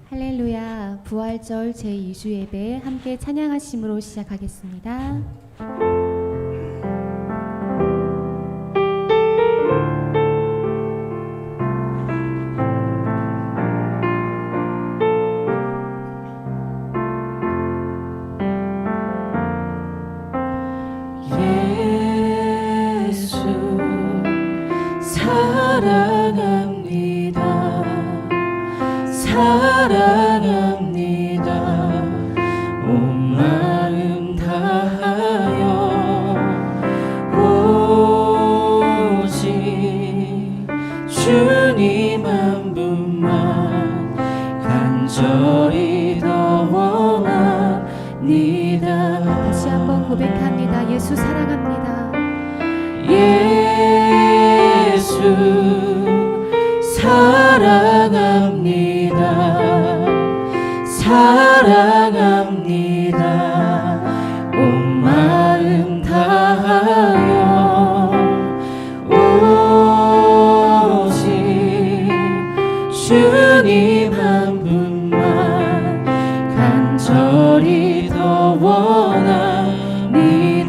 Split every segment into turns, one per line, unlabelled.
할렐루야, 부활절 제2주 예배 함께 찬양하심으로 시작하겠습니다.
예수 사랑합니다. 사랑합니다. 온 마음 다하여 오직 주님 한 분만 간절히 더 원합니다.
다시 한번 고백합니다. 예수 사랑합니다.
예수 사랑합니다. 사랑합니다. 온 마음 다하여 오직 주님 한 분만 간절히 더 원합니다.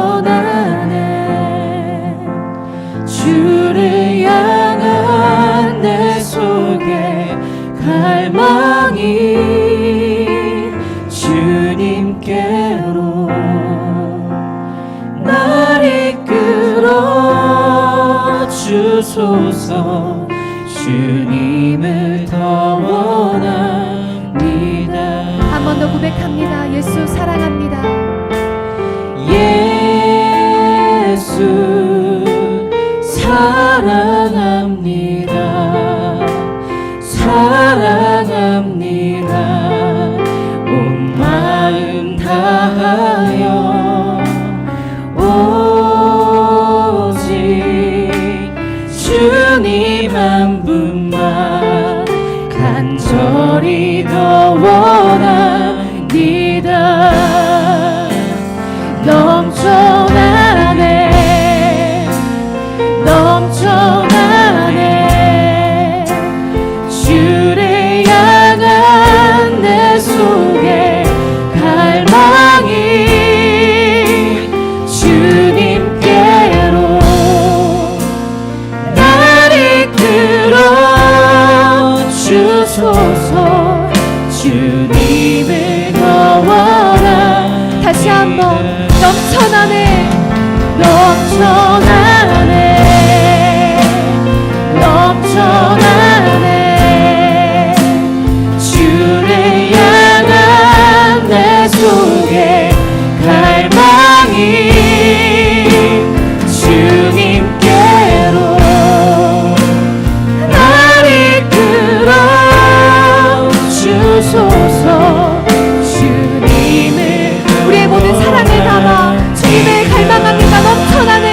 넘쳐나네 주를 향한 내 속에 갈망이 주님께로 날 이끌어 주소서. 주님을 더 원합니다.
한 번 더 고백합니다. 예수 사랑합니다.
예수 사랑합니다. 사랑합니다. 온 마음 다하여 오직 주님 한 분만 간절히 더 원합니다. 넘쳐나네 주를 향한 내 속에 갈망이 주님께로 날 이끌어 주소서. 주님을 더 원합니다.
다시 한번 넘쳐나네
주를 향한 내 속에 갈망이 주님께로 날 이끌어 주소서. 주님을
우리의 모든 사랑을 담아 주님을 갈망합니다. 넘쳐나네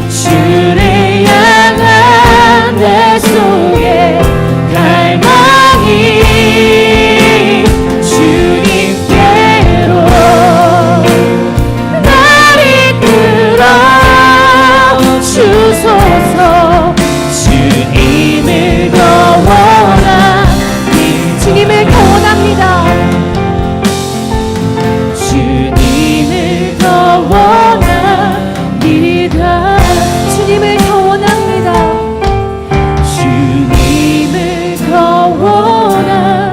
주를 향한 내 속에 갈망이 주님께로 날 이끌어 주소서. 주님을 더 원합니다.
주님을 더 원합니다.
주님을 더 원합니다.
주님을 더 원합니다.
주님을 더 원합니다.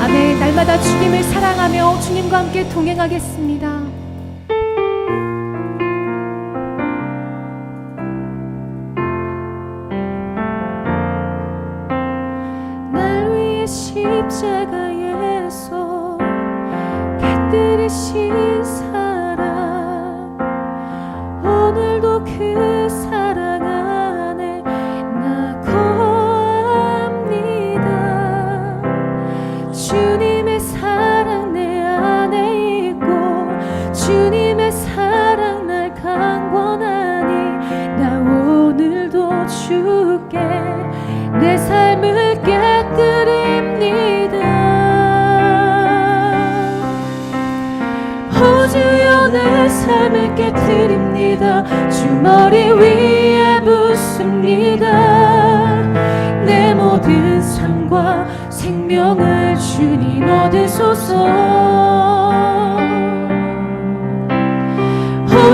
아멘. 날마다 주님을 사랑하며 주님과 함께 동행하겠습니다. 날 위해 십자가에서 곁들이신 사랑, 오늘도 그 사랑 안에 나 거합니다. 주님의 사랑 내 안에 있고 주님의 사랑 날 강권하니 나 오늘도 주께 내 삶을 깨
삶을 깨뜨립니다. 주 머리 위에 붓습니다. 내 모든 삶과 생명을 주님 얻으소서.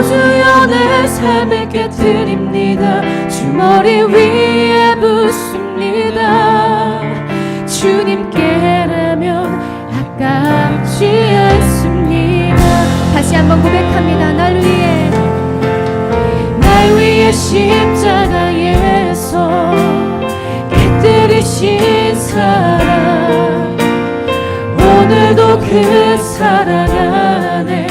주여 내 삶을 깨뜨립니다. 주 머리 위에 붓습니다. 주님께라면 아깝지 않습니다.
다시 한번 고백합니다. 날 위해
십자가에서 깨뜨리신 사랑, 오늘도 그 사랑 안에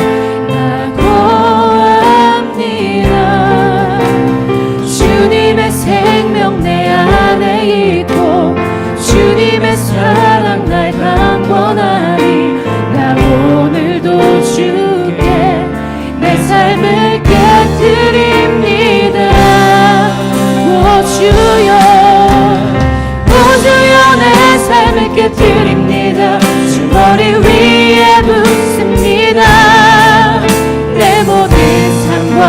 주님의 생명 내 안에 있고 주님의 사랑 날 강권하니 나 오늘도 주께 내 삶을 깨뜨립니다. 오 주여 내 삶을 깨뜨립니다. 주 머리 위에 붓습니다. 내 모든 삶과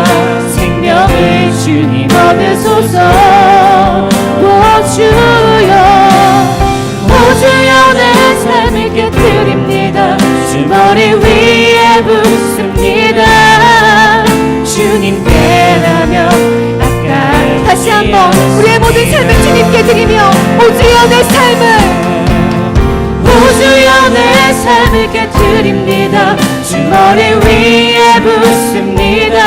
생명을 주님 얻으소서. 오 주여 내 삶을 깨뜨립니다. 주 머리 위에 붓습니다. 주님께라면 아깝지
다시 한번 우리의 모든 삶을 주님께 드리며 오 주여 내 삶을
내 삶을 깨뜨립니다. 주 머리 위에 붓습니다.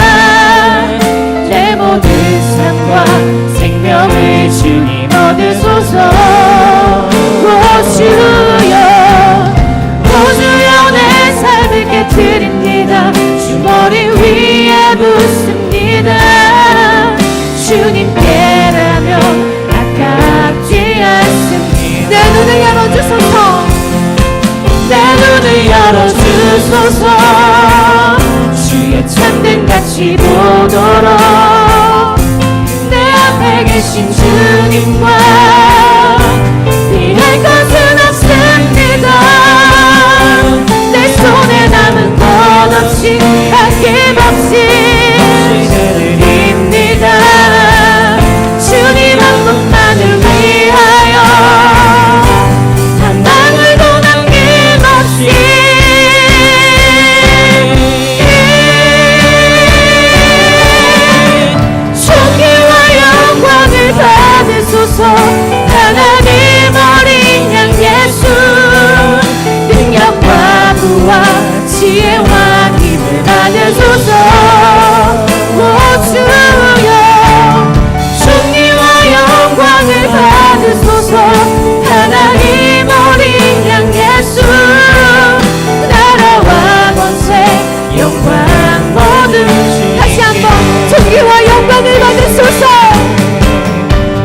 내 모든 삶과 생명을 주님 얻으소서. 오 주여 내 삶을 깨뜨립니다. 주 머리 위에 붓습니다. 주님께라면 아깝지 않습니다.
내 눈을 열어주소서.
내 눈을 열어주소서. 주의 참된 같이 보도록 내 앞에 계신 주님과 피할 것은 없습니다. 내 손에 남은 것 없이 아낌없이 드립니다. 주님 한 분만을 위하여 한 방울도 남김없이 존귀와 영광을 받으소서. 하나님 어린 양 예수 능력과 부와 지혜와 힘을 받으소서. 오 주여 존귀와 영광을 받으소서. 하나님 어린 양 예수 나라와 권세 영광 모든
다시 한번 존귀와 영광을 받으소서.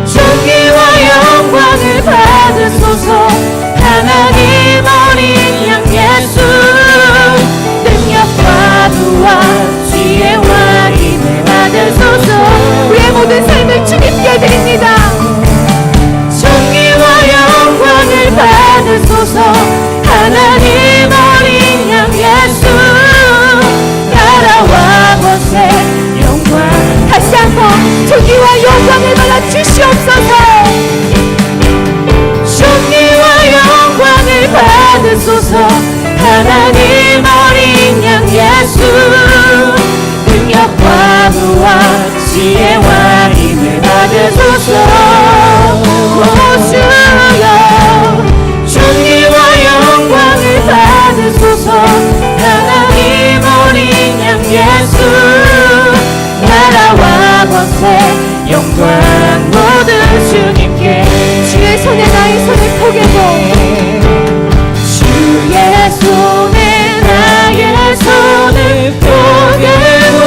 존귀와 영광을 받으소서. 하나님 어린 양 예수 능력과 부와 지혜와 힘을 받으소서.
우리의 모든 삶을 주님께 드립니다.
존귀와 영광을 받으소서. 하나님 어린 양 예수 나라와 권세 영광
다시 한번 존귀와 영광을 받아 주시옵소서.
존귀와 영광을 받으소서. 하나님 어린 양 예수 능력과 부와 지혜와 힘을 받으소서. 오 주여 존귀와 영광을 받으소서. 하나님 어린 양 예수 나라와 권세 영광 모든 주님께.
주의 손에 나의 손을 포개고
주의 손에 나의 손을 포개고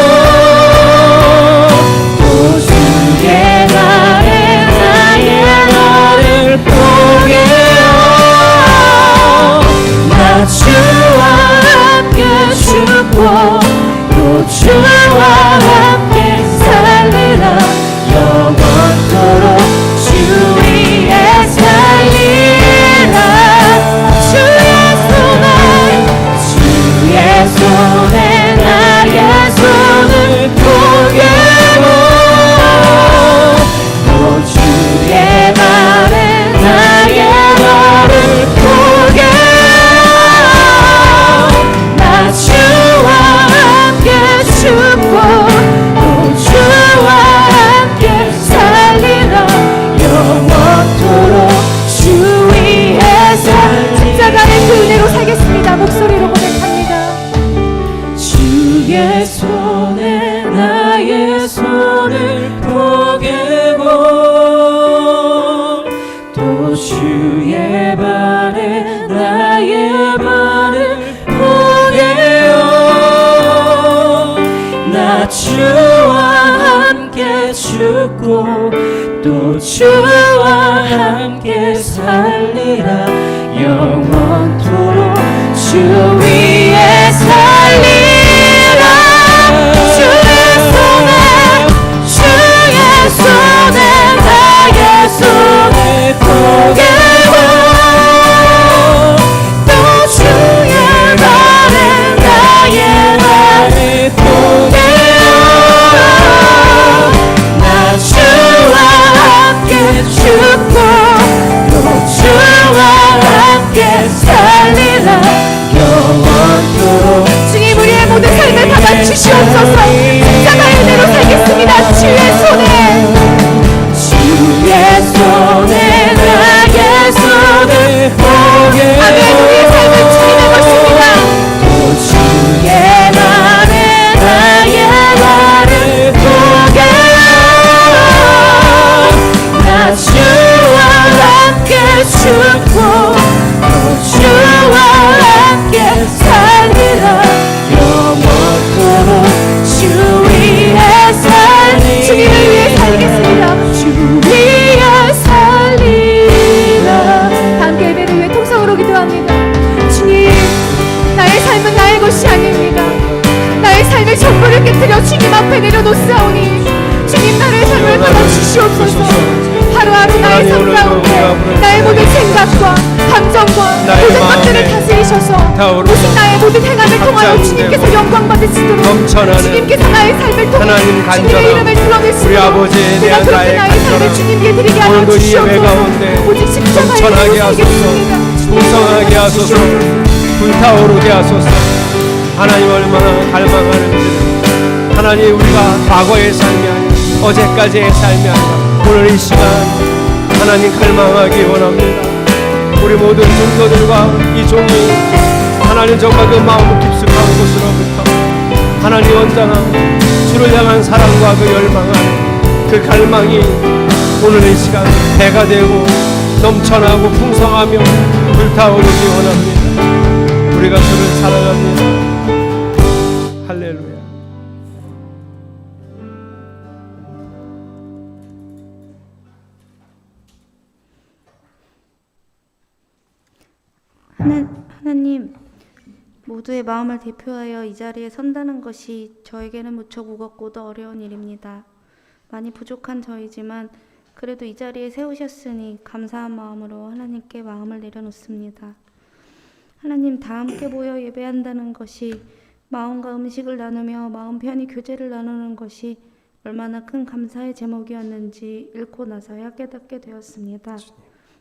주의 발에 나의 발을 포개요. 나 주와 함께 죽고 또 주와 함께 살리라. 영원토록 주 위에 살리라. 주의 손에 나의 손을 포개고 또 주의 발에 나의 발을 포개요. 나 주와 함께 죽고 또 주와 함께 살리라. 영원토록
주님 우리의 모든 삶을 받아주시옵소서. 십자가의 은혜로 살겠습니다. 주의 손에
나의 손을 포개요.
아멘. 우리의 삶은 주님의 것입니다.
또 주의 발에 나의 발을 포개요. 나 주와 함께 죽고 또 주와 함께 살리라. 영원토록 주 위에
주님을 위해 살겠습니다.
주 위에 살리라.
함께 예배를 위해 통성으로 기도합니다. 주님, 나의 삶은 나의 것이 아닙니다. 나의 삶의 전부를 깨뜨려 주님 앞에 내려놓사오니 주님 나의 삶을 받아주시옵소서. 하루하루 나의 삶 가운데 나의 모든 생각과 감정과 모든 것들을 다스리셔서 오직 나의 모든 행함을 통하여 주님께서 영광 받으시도록 주님께서 나의 삶을 통해 주님의 이름을 드러내시도록
우리 아버지에
내가
대한
그렇게
나의
나의 삶을
간절함
주님께 드리게 하여
오늘도 이 예배
주시옵소서.
가운데
오직 십자가의
넘쳐나게
이름으로
하소서.
살겠습니다.
풍성하게 하소서. 불타오르게 하소서. 하나님 얼마나 갈망하는지는 하나님 우리가 과거의 삶이 아니라 어제까지의 삶이 아니라 오늘 이 시간 하나님 갈망하기 원합니다. 우리 모든 성도들과 이 종이 하나님 정말 그 마음 깊숙한 곳으로부터 하나님 원장한 주를 향한 사랑과 그 열망하는 그 갈망이 오늘 이 시간 배가 되고 넘쳐나고 풍성하며 불타오르기 원합니다. 우리가 주를 사랑합니다. 할렐루야.
하나님, 모두의 마음을 대표하여 이 자리에 선다는 것이 저에게는 무척 무겁고도 어려운 일입니다. 많이 부족한 저이지만 그래도 이 자리에 세우셨으니 감사한 마음으로 하나님께 마음을 내려놓습니다. 하나님, 다 함께 모여 예배한다는 것이 마음과 음식을 나누며 마음 편히 교제를 나누는 것이 얼마나 큰 감사의 제목이었는지 읽고 나서야 깨닫게 되었습니다.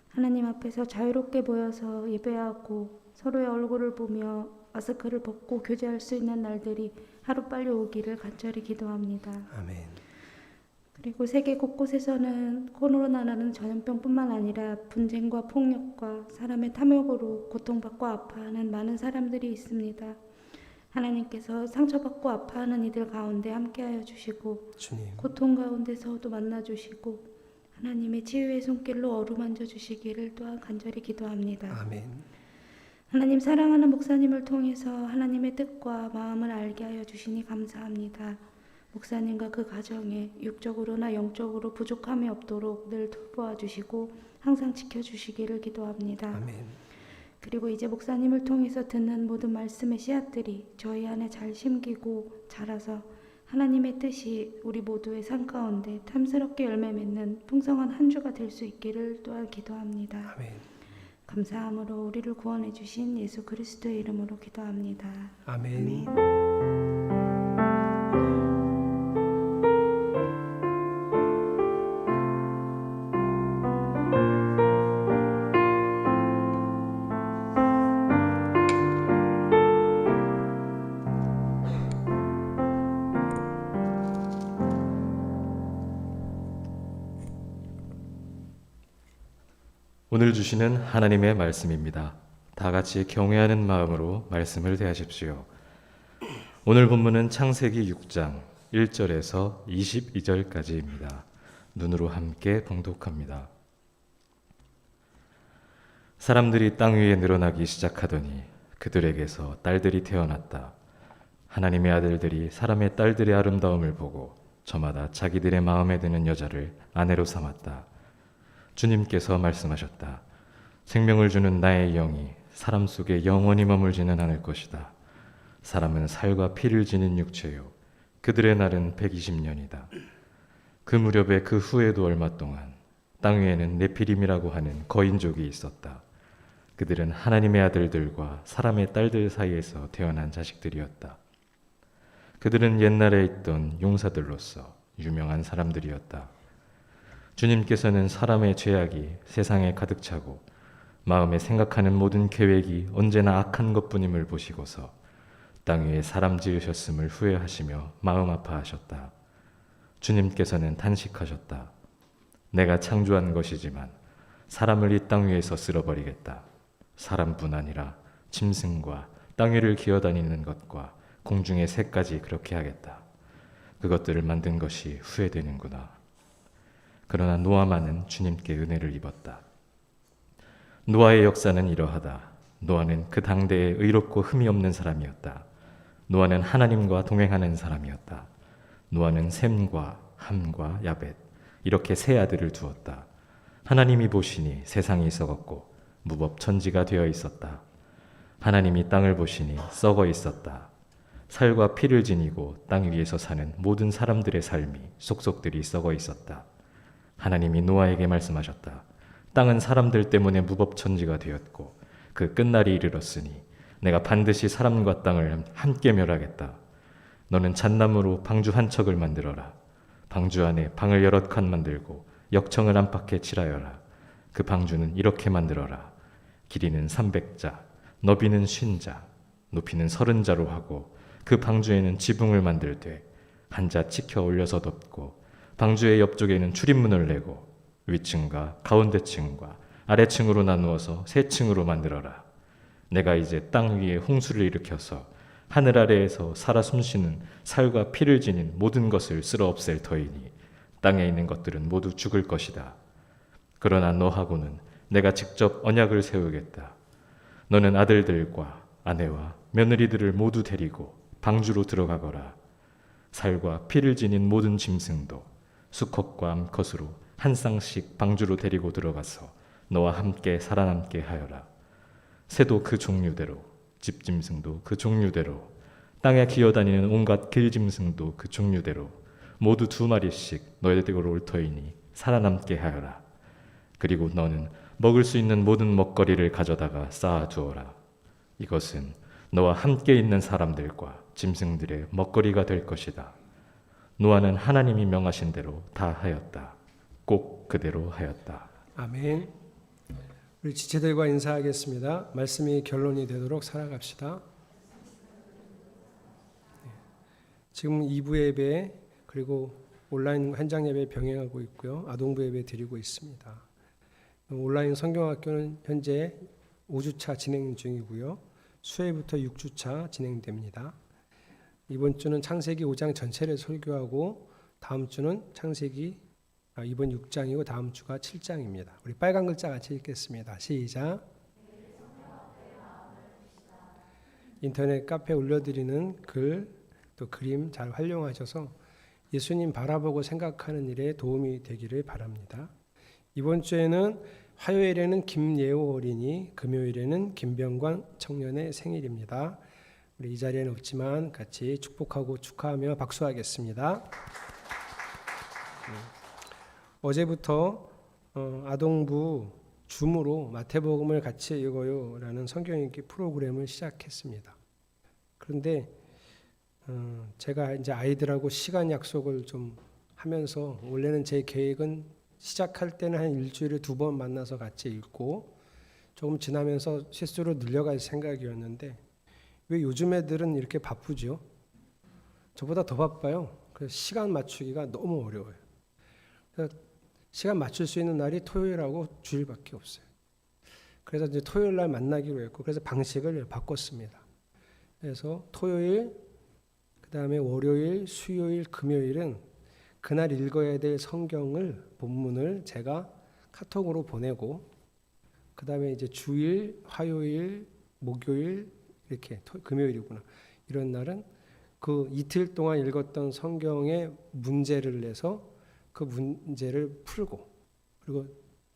하나님 앞에서 자유롭게 모여서 예배하고 서로의 얼굴을 보며 마스크를 벗고 교제할 수 있는 날들이 하루빨리 오기를 간절히 기도합니다.
아멘.
그리고 세계 곳곳에서는 코로나라는 전염병뿐만 아니라 분쟁과 폭력과 사람의 탐욕으로 고통받고 아파하는 많은 사람들이 있습니다. 하나님께서 상처받고 아파하는 이들 가운데 함께하여 주시고
주님.
고통 가운데서도 만나주시고 하나님의 치유의 손길로 어루만져 주시기를 또한 간절히 기도합니다.
아멘.
하나님, 사랑하는 목사님을 통해서 하나님의 뜻과 마음을 알게 하여 주시니 감사합니다. 목사님과 그 가정에 육적으로나 영적으로 부족함이 없도록 늘 돌보아 주시고 항상 지켜주시기를 기도합니다.
아멘.
그리고 이제 목사님을 통해서 듣는 모든 말씀의 씨앗들이 저희 안에 잘 심기고 자라서 하나님의 뜻이 우리 모두의 삶 가운데 탐스럽게 열매 맺는 풍성한 한 주가 될 수 있기를 또한 기도합니다.
아멘.
감사함으로 우리를 구원해 주신 예수 그리스도의 이름으로 기도합니다.
아멘.
오늘 주시는 하나님의 말씀입니다. 다 같이 경외하는 마음으로 말씀을 대하십시오. 오늘 본문은 창세기 6장 1절에서 22절까지입니다. 눈으로 함께 봉독합니다. 사람들이 땅 위에 늘어나기 시작하더니 그들에게서 딸들이 태어났다. 하나님의 아들들이 사람의 딸들의 아름다움을 보고 저마다 자기들의 마음에 드는 여자를 아내로 삼았다. 주님께서 말씀하셨다. 생명을 주는 나의 영이 사람 속에 영원히 머물지는 않을 것이다. 사람은 살과 피를 지닌 육체요. 그들의 날은 120년이다. 그 무렵에 그 후에도 얼마 동안 땅 위에는 네피림이라고 하는 거인족이 있었다. 그들은 하나님의 아들들과 사람의 딸들 사이에서 태어난 자식들이었다. 그들은 옛날에 있던 용사들로서 유명한 사람들이었다. 주님께서는 사람의 죄악이 세상에 가득 차고 마음에 생각하는 모든 계획이 언제나 악한 것뿐임을 보시고서 땅 위에 사람 지으셨음을 후회하시며 마음 아파하셨다. 주님께서는 탄식하셨다. 내가 창조한 것이지만 사람을 이 땅 위에서 쓸어버리겠다. 사람뿐 아니라 짐승과 땅 위를 기어다니는 것과 공중의 새까지 그렇게 하겠다. 그것들을 만든 것이 후회되는구나. 그러나 노아만은 주님께 은혜를 입었다. 노아의 역사는 이러하다. 노아는 그 당대에 의롭고 흠이 없는 사람이었다. 노아는 하나님과 동행하는 사람이었다. 노아는 셈과 함과 야벳 이렇게 세 아들을 두었다. 하나님이 보시니 세상이 썩었고 무법천지가 되어 있었다. 하나님이 땅을 보시니 썩어 있었다. 살과 피를 지니고 땅 위에서 사는 모든 사람들의 삶이 속속들이 썩어 있었다. 하나님이 노아에게 말씀하셨다. 땅은 사람들 때문에 무법천지가 되었고 그 끝날이 이르렀으니 내가 반드시 사람과 땅을 함께 멸하겠다. 너는 잣나무로 방주 한 척을 만들어라. 방주 안에 방을 여러 칸 만들고 역청을 안팎에 칠하여라. 그 방주는 이렇게 만들어라. 길이는 300자, 너비는 50자, 높이는 30자로 하고 그 방주에는 지붕을 만들되 한 자 치켜 올려서 덮고 방주의 옆쪽에는 출입문을 내고 위층과 가운데층과 아래층으로 나누어서 세 층으로 만들어라. 내가 이제 땅 위에 홍수를 일으켜서 하늘 아래에서 살아 숨쉬는 살과 피를 지닌 모든 것을 쓸어 없앨 터이니 땅에 있는 것들은 모두 죽을 것이다. 그러나 너하고는 내가 직접 언약을 세우겠다. 너는 아들들과 아내와 며느리들을 모두 데리고 방주로 들어가거라. 살과 피를 지닌 모든 짐승도 수컷과 암컷으로 한 쌍씩 방주로 데리고 들어가서 너와 함께 살아남게 하여라. 새도 그 종류대로, 집짐승도 그 종류대로, 땅에 기어다니는 온갖 길짐승도 그 종류대로 모두 2마리씩 너희들에게로 올 터이니 살아남게 하여라. 그리고 너는 먹을 수 있는 모든 먹거리를 가져다가 쌓아두어라. 이것은 너와 함께 있는 사람들과 짐승들의 먹거리가 될 것이다. 노아는 하나님이 명하신 대로 다 하였다. 꼭 그대로 하였다.
아멘. 우리 지체들과 인사하겠습니다. 말씀이 결론이 되도록 살아갑시다. 지금 2부 예배 그리고 온라인 현장 예배 병행하고 있고요. 아동부 예배 드리고 있습니다. 온라인 성경학교는 현재 5주차 진행 중이고요. 수요일부터 6주차 진행됩니다. 이번 주는 창세기 5장 전체를 설교하고 다음 주는 이번 6장이고 다음 주가 7장입니다. 우리 빨간 글자 같이 읽겠습니다. 시작. 인터넷 카페 올려드리는 글, 또 그림 잘 활용하셔서 예수님 바라보고 생각하는 일에 도움이 되기를 바랍니다. 이번 주에는 화요일에는 김예호 어린이, 금요일에는 김병관 청년의 생일입니다. 우리 이 자리에는 없지만 같이 축복하고 축하하며 박수하겠습니다. 어제부터 아동부 줌으로 마태복음을 같이 읽어요 라는 성경 읽기 프로그램을 시작했습니다. 그런데 제가 이제 아이들하고 시간 약속을 좀 하면서 원래는 제 계획은 시작할 때는 한 일주일에 2번 만나서 같이 읽고 조금 지나면서 실수로 늘려갈 생각이었는데 왜 요즘 애들은 이렇게 바쁘죠? 저보다 더 바빠요. 그래서 시간 맞추기가 너무 어려워요. 그래서 시간 맞출 수 있는 날이 토요일하고 주일밖에 없어요. 그래서 이제 토요일 날 만나기로 했고 그래서 방식을 바꿨습니다. 그래서 토요일, 그 다음에 월요일, 수요일, 금요일은 그날 읽어야 될 성경을 본문을 제가 카톡으로 보내고 그 다음에 이제 주일, 화요일, 목요일 이렇게 금요일이구나. 이런 날은 그 이틀 동안 읽었던 성경의 문제를 내서 그 문제를 풀고, 그리고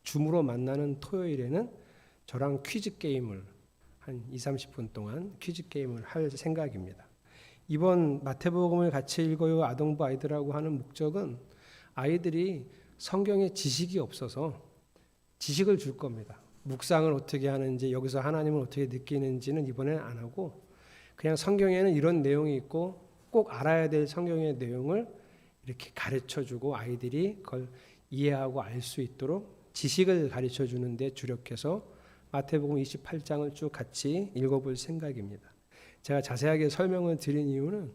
줌으로 만나는 토요일에는 저랑 퀴즈 게임을 한 20-30분 동안 퀴즈 게임을 할 생각입니다. 이번 마태복음을 같이 읽어요 아동부 아이들하고 하는 목적은 아이들이 성경에 지식이 없어서 지식을 줄 겁니다. 묵상을 어떻게 하는지, 여기서 하나님을 어떻게 느끼는지는 이번에는 안 하고, 그냥 성경에는 이런 내용이 있고 꼭 알아야 될 성경의 내용을 이렇게 가르쳐주고 아이들이 그걸 이해하고 알 수 있도록 지식을 가르쳐주는 데 주력해서 마태복음 28장을 쭉 같이 읽어볼 생각입니다. 제가 자세하게 설명을 드린 이유는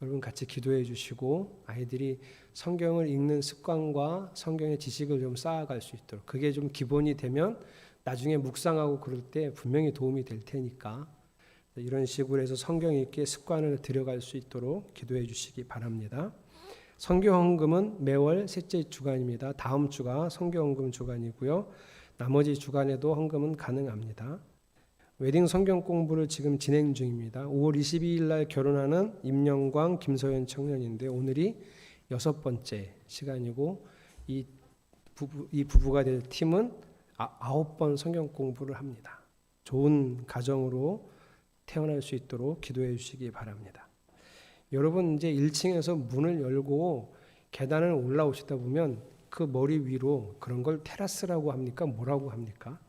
여러분 같이 기도해 주시고 아이들이 성경을 읽는 습관과 성경의 지식을 좀 쌓아갈 수 있도록, 그게 좀 기본이 되면 나중에 묵상하고 그럴 때 분명히 도움이 될 테니까 이런 식으로 해서 성경 읽기의 습관을 들여갈 수 있도록 기도해 주시기 바랍니다. 성경헌금은 매월 셋째 주간입니다. 다음 주가 성경헌금 주간이고요. 나머지 주간에도 헌금은 가능합니다. 웨딩 성경 공부를 지금 진행 중입니다. 5월 22일 날 결혼하는 임영광, 김소연 청년인데 오늘이 6번째 시간이고 이 부부가 될 팀은 9번 성경 공부를 합니다. 좋은 가정으로 태어날 수 있도록 기도해 주시기 바랍니다. 여러분 이제 1층에서 문을 열고 계단을 올라오시다 보면 그 머리 위로 그런 걸 테라스라고 합니까? 뭐라고 합니까?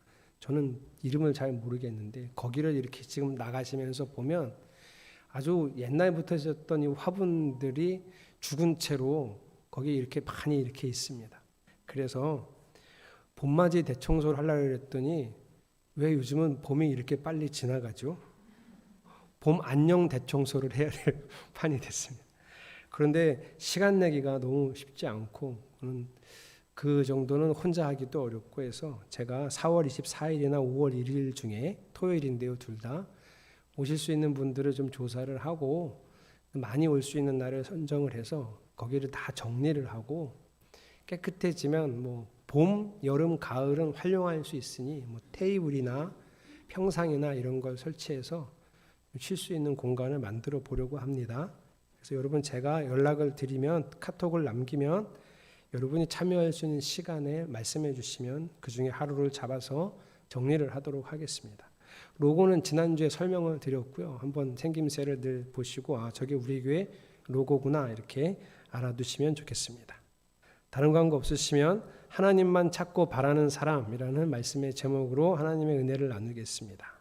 저는 이름을 잘 모르겠는데 거기를 이렇게 지금 나가시면서 보면 아주 옛날부터 있었던 이 화분들이 죽은 채로 거기 이렇게 많이 이렇게 있습니다. 그래서 봄맞이 대청소를 하려고 했더니 왜 요즘은 봄이 이렇게 빨리 지나가죠? 봄 안녕 대청소를 해야 될 판이 됐습니다. 그런데 시간 내기가 너무 쉽지 않고 그 정도는 혼자 하기도 어렵고 해서 제가 4월 24일이나 5월 1일 중에 토요일인데요. 둘 다 오실 수 있는 분들을 좀 조사를 하고 많이 올 수 있는 날을 선정을 해서 거기를 다 정리를 하고 깨끗해지면 뭐 봄, 여름, 가을은 활용할 수 있으니 뭐 테이블이나 평상이나 이런 걸 설치해서 쉴 수 있는 공간을 만들어 보려고 합니다. 그래서 여러분 제가 연락을 드리면 카톡을 남기면 여러분이 참여할 수 있는 시간에 말씀해 주시면 그 중에 하루를 잡아서 정리를 하도록 하겠습니다. 로고는 지난주에 설명을 드렸고요. 한번 생김새를 늘 보시고 저게 우리 교회 로고구나 이렇게 알아두시면 좋겠습니다. 다른 광고 없으시면 하나님만 찾고 바라는 사람이라는 말씀의 제목으로 하나님의 은혜를 나누겠습니다.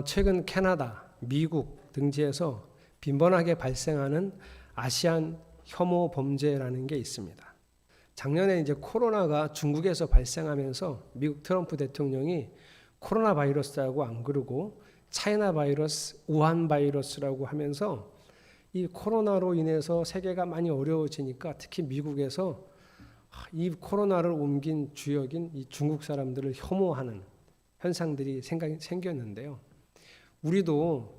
최근 캐나다, 미국 등지에서 빈번하게 발생하는 아시안 혐오 범죄라는 게 있습니다. 작년에 이제 코로나가 중국에서 발생하면서 미국 트럼프 대통령이 코로나 바이러스라고 안 그러고 차이나 바이러스, 우한 바이러스라고 하면서 이 코로나로 인해서 세계가 많이 어려워지니까 특히 미국에서 이 코로나를 옮긴 주역인 이 중국 사람들을 혐오하는 현상들이 생겼는데요. 우리도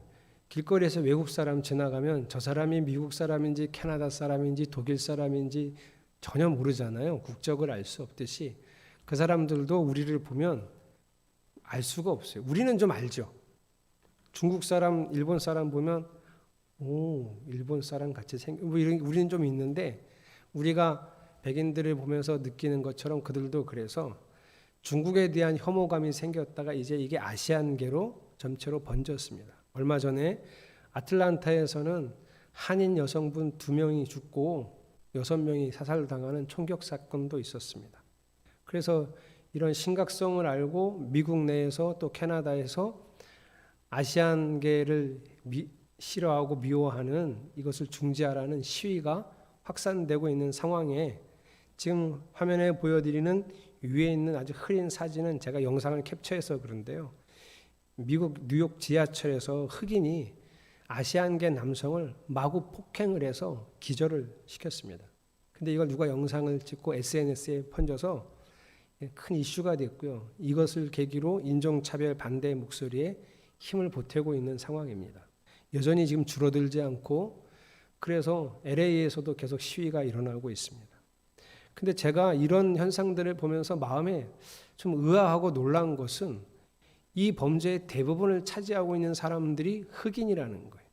길거리에서 외국 사람 지나가면 저 사람이 미국 사람인지 캐나다 사람인지 독일 사람인지 전혀 모르잖아요. 국적을 알 수 없듯이 그 사람들도 우리를 보면 알 수가 없어요. 우리는 좀 알죠. 중국 사람, 일본 사람 보면 일본 사람 같이 우리는 좀 있는데 우리가 백인들을 보면서 느끼는 것처럼 그들도 그래서 중국에 대한 혐오감이 생겼다가 이제 이게 아시안계로 전체로 번졌습니다. 얼마 전에 아틀란타에서는 한인 여성분 2명이 죽고 6명이 사살당하는 총격 사건도 있었습니다. 그래서 이런 심각성을 알고 미국 내에서 또 캐나다에서 아시안계를 싫어하고 미워하는 이것을 중지하라는 시위가 확산되고 있는 상황에 지금 화면에 보여드리는 위에 있는 아주 흐린 사진은 제가 영상을 캡처해서 그런데요. 미국 뉴욕 지하철에서 흑인이 아시안계 남성을 마구 폭행을 해서 기절을 시켰습니다. 근데 이걸 누가 영상을 찍고 SNS에 번져서 큰 이슈가 됐고요. 이것을 계기로 인종차별 반대 목소리에 힘을 보태고 있는 상황입니다. 여전히 지금 줄어들지 않고 그래서 LA에서도 계속 시위가 일어나고 있습니다. 근데 제가 이런 현상들을 보면서 마음에 좀 의아하고 놀라운 것은 이 범죄의 대부분을 차지하고 있는 사람들이 흑인이라는 거예요.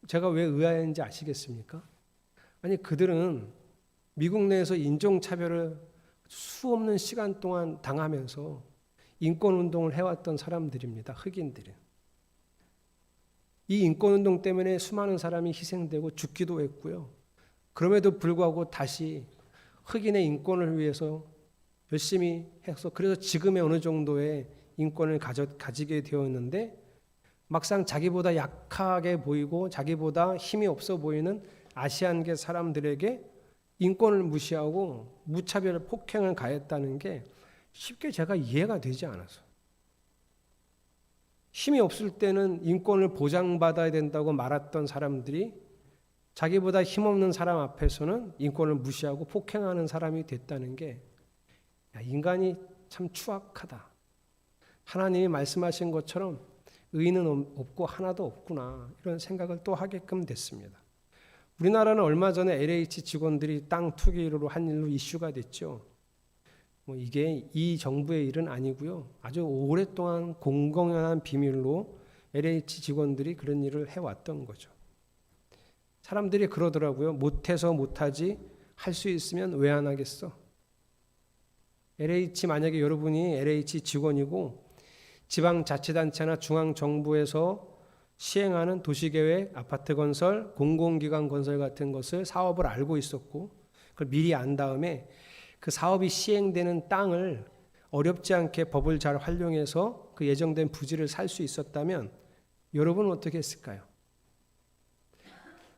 제가 왜 의아했는지 아시겠습니까? 아니 그들은 미국 내에서 인종차별을 수없는 시간 동안 당하면서 인권운동을 해왔던 사람들입니다. 흑인들은. 이 인권운동 때문에 수많은 사람이 희생되고 죽기도 했고요. 그럼에도 불구하고 다시 흑인의 인권을 위해서 열심히 해서 그래서 지금의 어느 정도의 인권을 가지게 되었는데 막상 자기보다 약하게 보이고 자기보다 힘이 없어 보이는 아시안계 사람들에게 인권을 무시하고 무차별 폭행을 가했다는 게 쉽게 제가 이해가 되지 않아서. 힘이 없을 때는 인권을 보장받아야 된다고 말했던 사람들이 자기보다 힘없는 사람 앞에서는 인권을 무시하고 폭행하는 사람이 됐다는 게 인간이 참 추악하다. 하나님이 말씀하신 것처럼 의인은 없고 하나도 없구나 이런 생각을 또 하게끔 됐습니다. 우리나라는 얼마 전에 LH 직원들이 땅 투기로 한 일로 이슈가 됐죠. 이게 이 정부의 일은 아니고요. 아주 오랫동안 공공연한 비밀로 LH 직원들이 그런 일을 해왔던 거죠. 사람들이 그러더라고요. 못해서 못하지 할 수 있으면 왜 안 하겠어? LH 만약에 여러분이 LH 직원이고 지방자치단체나 중앙정부에서 시행하는 도시계획, 아파트 건설, 공공기관 건설 같은 것을 사업을 알고 있었고 그걸 미리 안 다음에 그 사업이 시행되는 땅을 어렵지 않게 법을 잘 활용해서 그 예정된 부지를 살 수 있었다면 여러분은 어떻게 했을까요?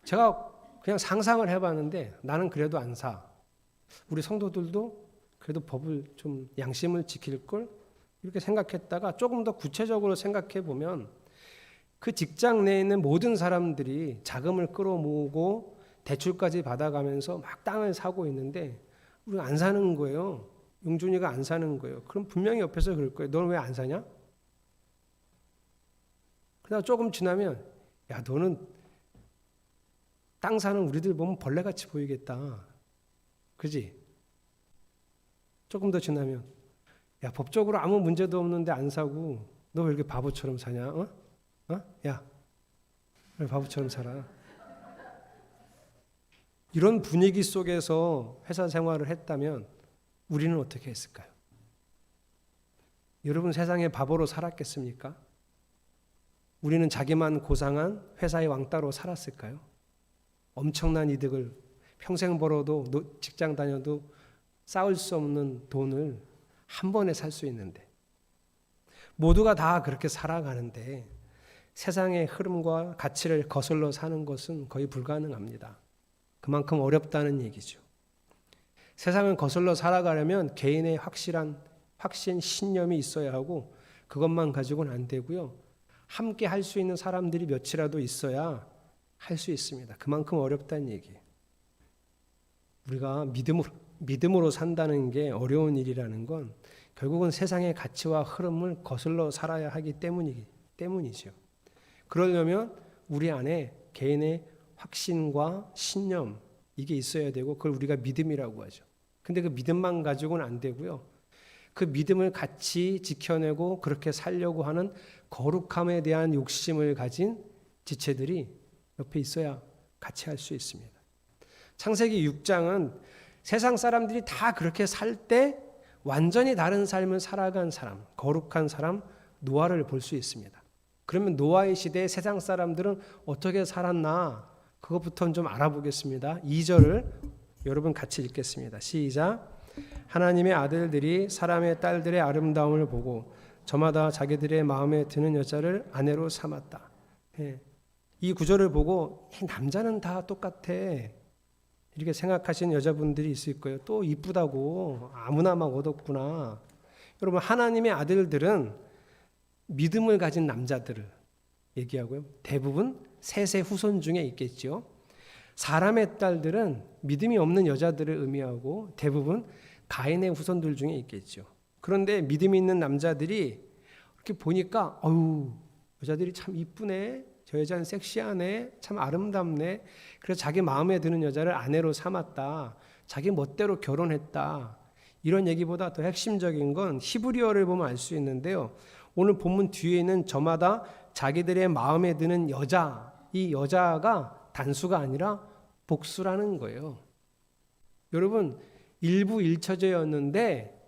제가 그냥 상상을 해봤는데 나는 그래도 안 사. 우리 성도들도 그래도 법을 좀 양심을 지킬 걸 이렇게 생각했다가 조금 더 구체적으로 생각해 보면 그 직장 내에 있는 모든 사람들이 자금을 끌어모으고 대출까지 받아가면서 막 땅을 사고 있는데 우리가 안 사는 거예요. 용준이가 안 사는 거예요. 그럼 분명히 옆에서 그럴 거예요. 너는 왜 안 사냐? 그러다 조금 지나면 야 너는 땅 사는 우리들 보면 벌레같이 보이겠다. 그지? 조금 더 지나면 야 법적으로 아무 문제도 없는데 안 사고 너 왜 이렇게 바보처럼 사냐? 야 왜 바보처럼 살아? 이런 분위기 속에서 회사 생활을 했다면 우리는 어떻게 했을까요? 여러분 세상에 바보로 살았겠습니까? 우리는 자기만 고상한 회사의 왕따로 살았을까요? 엄청난 이득을 평생 벌어도 직장 다녀도 쌓을 수 없는 돈을 한 번에 살 수 있는데 모두가 다 그렇게 살아가는데 세상의 흐름과 가치를 거슬러 사는 것은 거의 불가능합니다. 그만큼 어렵다는 얘기죠. 세상을 거슬러 살아가려면 개인의 확신, 신념이 있어야 하고 그것만 가지고는 안 되고요. 함께 할 수 있는 사람들이 몇이라도 있어야 할 수 있습니다. 그만큼 어렵다는 얘기예요. 우리가 믿음으로 산다는 게 어려운 일이라는 건 결국은 세상의 가치와 흐름을 거슬러 살아야 하기 때문이죠. 그러려면 우리 안에 개인의 확신과 신념 이게 있어야 되고 그걸 우리가 믿음이라고 하죠. 근데 그 믿음만 가지고는 안 되고요. 그 믿음을 같이 지켜내고 그렇게 살려고 하는 거룩함에 대한 욕심을 가진 지체들이 옆에 있어야 같이 할 수 있습니다. 창세기 6장은 세상 사람들이 다 그렇게 살 때 완전히 다른 삶을 살아간 사람, 거룩한 사람 노아를 볼 수 있습니다. 그러면 노아의 시대에 세상 사람들은 어떻게 살았나 그것부터 좀 알아보겠습니다. 2절을 여러분 같이 읽겠습니다. 시작. 하나님의 아들들이 사람의 딸들의 아름다움을 보고 저마다 자기들의 마음에 드는 여자를 아내로 삼았다. 이 구절을 보고 남자는 다 똑같아 이렇게 생각하시는 여자분들이 있을 거예요. 또 이쁘다고 아무나 막 얻었구나. 여러분 하나님의 아들들은 믿음을 가진 남자들을 얘기하고요. 대부분 셋의 후손 중에 있겠죠. 사람의 딸들은 믿음이 없는 여자들을 의미하고 대부분 가인의 후손들 중에 있겠죠. 그런데 믿음이 있는 남자들이 이렇게 보니까 여자들이 참 이쁘네. 저 여자는 섹시하네. 참 아름답네. 그래서 자기 마음에 드는 여자를 아내로 삼았다. 자기 멋대로 결혼했다. 이런 얘기보다 더 핵심적인 건 히브리어를 보면 알 수 있는데요. 오늘 본문 뒤에는 저마다 자기들의 마음에 드는 여자, 이 여자가 단수가 아니라 복수라는 거예요. 여러분, 일부 일처제였는데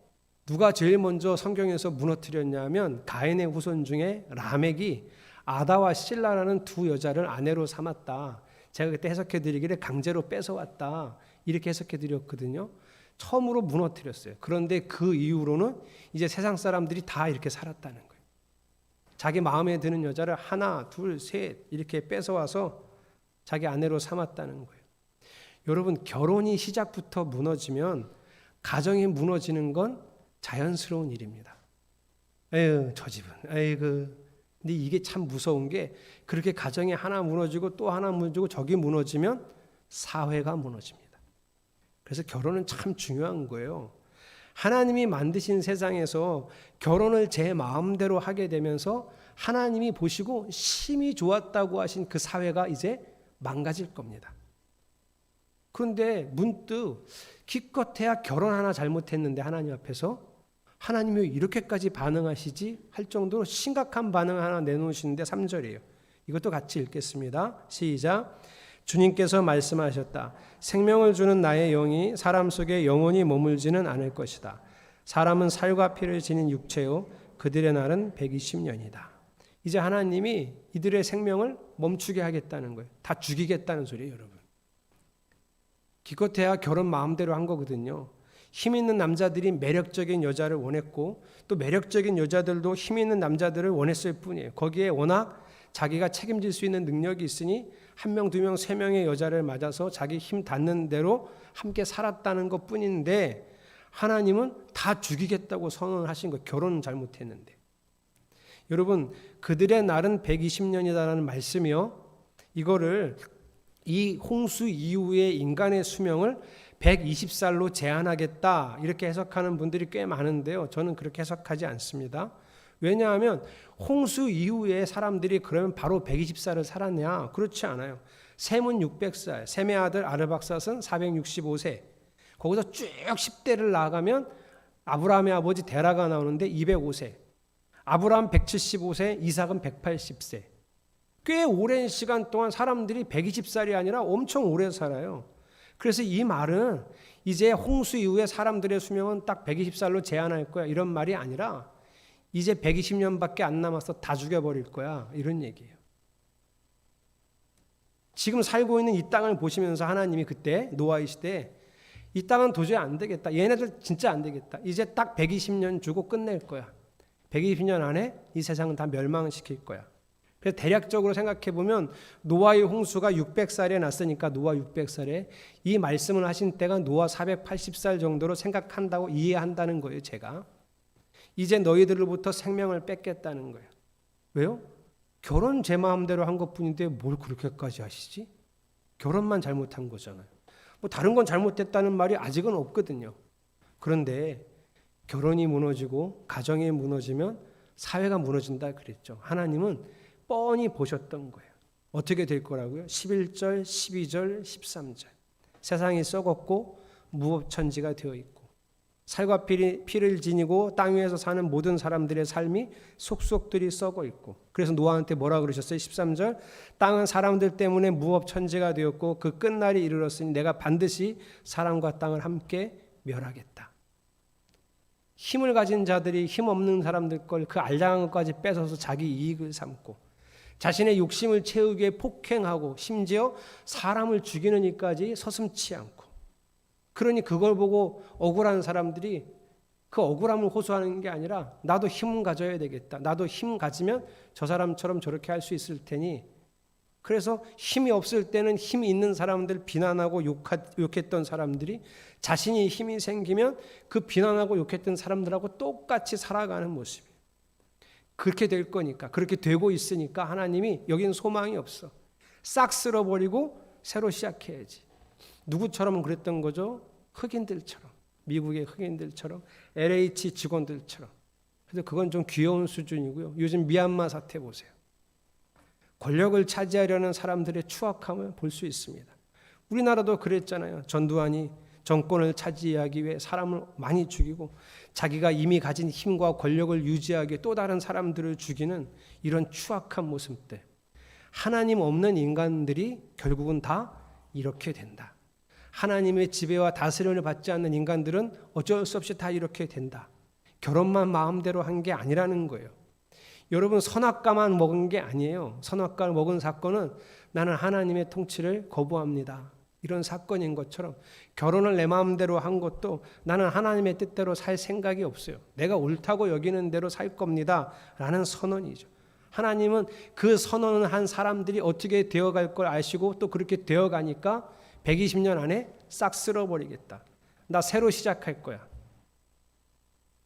누가 제일 먼저 성경에서 무너뜨렸냐면 가인의 후손 중에 라멕이 아다와 실라라는 두 여자를 아내로 삼았다. 제가 그때 해석해 드리기를 강제로 뺏어왔다. 이렇게 해석해 드렸거든요. 처음으로 무너뜨렸어요. 그런데 그 이후로는 이제 세상 사람들이 다 이렇게 살았다는 거예요. 자기 마음에 드는 여자를 하나, 둘, 셋 이렇게 뺏어와서 자기 아내로 삼았다는 거예요. 여러분, 결혼이 시작부터 무너지면 가정이 무너지는 건 자연스러운 일입니다. 에휴, 저 집은, 에이그. 근데 이게 참 무서운 게 그렇게 가정이 하나 무너지고 또 하나 무너지고 저기 무너지면 사회가 무너집니다. 그래서 결혼은 참 중요한 거예요. 하나님이 만드신 세상에서 결혼을 제 마음대로 하게 되면서 하나님이 보시고 심히 좋았다고 하신 그 사회가 이제 망가질 겁니다. 그런데 문득 기껏해야 결혼 하나 잘못했는데 하나님 앞에서 하나님이 왜 이렇게까지 반응하시지 할 정도로 심각한 반응 하나 내놓으시는데 3절이에요. 이것도 같이 읽겠습니다. 시작. 주님께서 말씀하셨다. 생명을 주는 나의 영이 사람 속에 영원히 머물지는 않을 것이다. 사람은 살과 피를 지닌 육체요 그들의 날은 120년이다. 이제 하나님이 이들의 생명을 멈추게 하겠다는 거예요. 다 죽이겠다는 소리예요, 여러분. 기껏해야 결혼 마음대로 한 거거든요. 힘 있는 남자들이 매력적인 여자를 원했고 또 매력적인 여자들도 힘 있는 남자들을 원했을 뿐이에요. 거기에 워낙 자기가 책임질 수 있는 능력이 있으니 1명, 2명, 3명의 여자를 맞아서 자기 힘 닿는 대로 함께 살았다는 것 뿐인데 하나님은 다 죽이겠다고 선언을 하신 거예요. 결혼은 잘못했는데. 여러분, 그들의 날은 120년이다라는 말씀이요. 이거를 이 홍수 이후의 인간의 수명을 120살로 제한하겠다 이렇게 해석하는 분들이 꽤 많은데요. 저는 그렇게 해석하지 않습니다. 왜냐하면 홍수 이후에 사람들이 그러면 바로 120살을 살았냐? 그렇지 않아요. 셈은 600살, 셈의 아들 아르박삿은 465세. 거기서 쭉 10대를 나아가면 아브라함의 아버지 데라가 나오는데 205세. 아브라함 175세, 이삭은 180세. 꽤 오랜 시간 동안 사람들이 120살이 아니라 엄청 오래 살아요. 그래서 이 말은 이제 홍수 이후에 사람들의 수명은 딱 120살로 제한할 거야 이런 말이 아니라 이제 120년밖에 안 남아서 다 죽여버릴 거야 이런 얘기예요. 지금 살고 있는 이 땅을 보시면서 하나님이 그때 노아의 시대에 이 땅은 도저히 안 되겠다. 얘네들 진짜 안 되겠다. 이제 딱 120년 주고 끝낼 거야. 120년 안에 이 세상은 다 멸망시킬 거야. 그래서 대략적으로 생각해 보면 노아의 홍수가 600살에 났으니까 노아 600살에 이 말씀을 하신 때가 노아 480살 정도로 생각한다고 이해한다는 거예요. 제가 이제 너희들로부터 생명을 뺏겠다는 거예요. 왜요? 결혼 제 마음대로 한 것뿐인데 뭘 그렇게까지 하시지? 결혼만 잘못한 거잖아요. 뭐 다른 건 잘못됐다는 말이 아직은 없거든요. 그런데 결혼이 무너지고 가정이 무너지면 사회가 무너진다 그랬죠. 하나님은 뻔히 보셨던 거예요. 어떻게 될 거라고요? 11절, 12절, 13절. 세상이 썩었고 무법천지가 되어 있고 살과 피를 지니고 땅 위에서 사는 모든 사람들의 삶이 속속들이 썩어 있고 그래서 노아한테 뭐라 그러셨어요? 13절. 땅은 사람들 때문에 무법천지가 되었고 그 끝날이 이르렀으니 내가 반드시 사람과 땅을 함께 멸하겠다. 힘을 가진 자들이 힘없는 사람들 걸 그 알량한 것까지 뺏어서 자기 이익을 삼고 자신의 욕심을 채우기 위해 폭행하고 심지어 사람을 죽이는 일까지 서슴지 않고 그러니 그걸 보고 억울한 사람들이 그 억울함을 호소하는 게 아니라 나도 힘을 가져야 되겠다. 나도 힘 가지면 저 사람처럼 저렇게 할 수 있을 테니 그래서 힘이 없을 때는 힘이 있는 사람들 비난하고 욕했던 사람들이 자신이 힘이 생기면 그 비난하고 욕했던 사람들하고 똑같이 살아가는 모습이에요. 그렇게 될 거니까 그렇게 되고 있으니까 하나님이 여기는 소망이 없어. 싹 쓸어버리고 새로 시작해야지. 누구처럼 그랬던 거죠? 흑인들처럼 미국의 흑인들처럼 LH 직원들처럼. 그래서 그건 좀 귀여운 수준이고요. 요즘 미얀마 사태 보세요. 권력을 차지하려는 사람들의 추악함을 볼 수 있습니다. 우리나라도 그랬잖아요. 전두환이 정권을 차지하기 위해 사람을 많이 죽이고 자기가 이미 가진 힘과 권력을 유지하기 위해 또 다른 사람들을 죽이는 이런 추악한 모습들. 하나님 없는 인간들이 결국은 다 이렇게 된다. 하나님의 지배와 다스림을 받지 않는 인간들은 어쩔 수 없이 다 이렇게 된다. 결혼만 마음대로 한 게 아니라는 거예요. 여러분, 선악과만 먹은 게 아니에요. 선악과를 먹은 사건은 나는 하나님의 통치를 거부합니다, 이런 사건인 것처럼 결혼을 내 마음대로 한 것도 나는 하나님의 뜻대로 살 생각이 없어요. 내가 옳다고 여기는 대로 살 겁니다 라는 선언이죠. 하나님은 그 선언을 한 사람들이 어떻게 되어갈 걸 아시고 또 그렇게 되어가니까 120년 안에 싹 쓸어버리겠다. 나 새로 시작할 거야.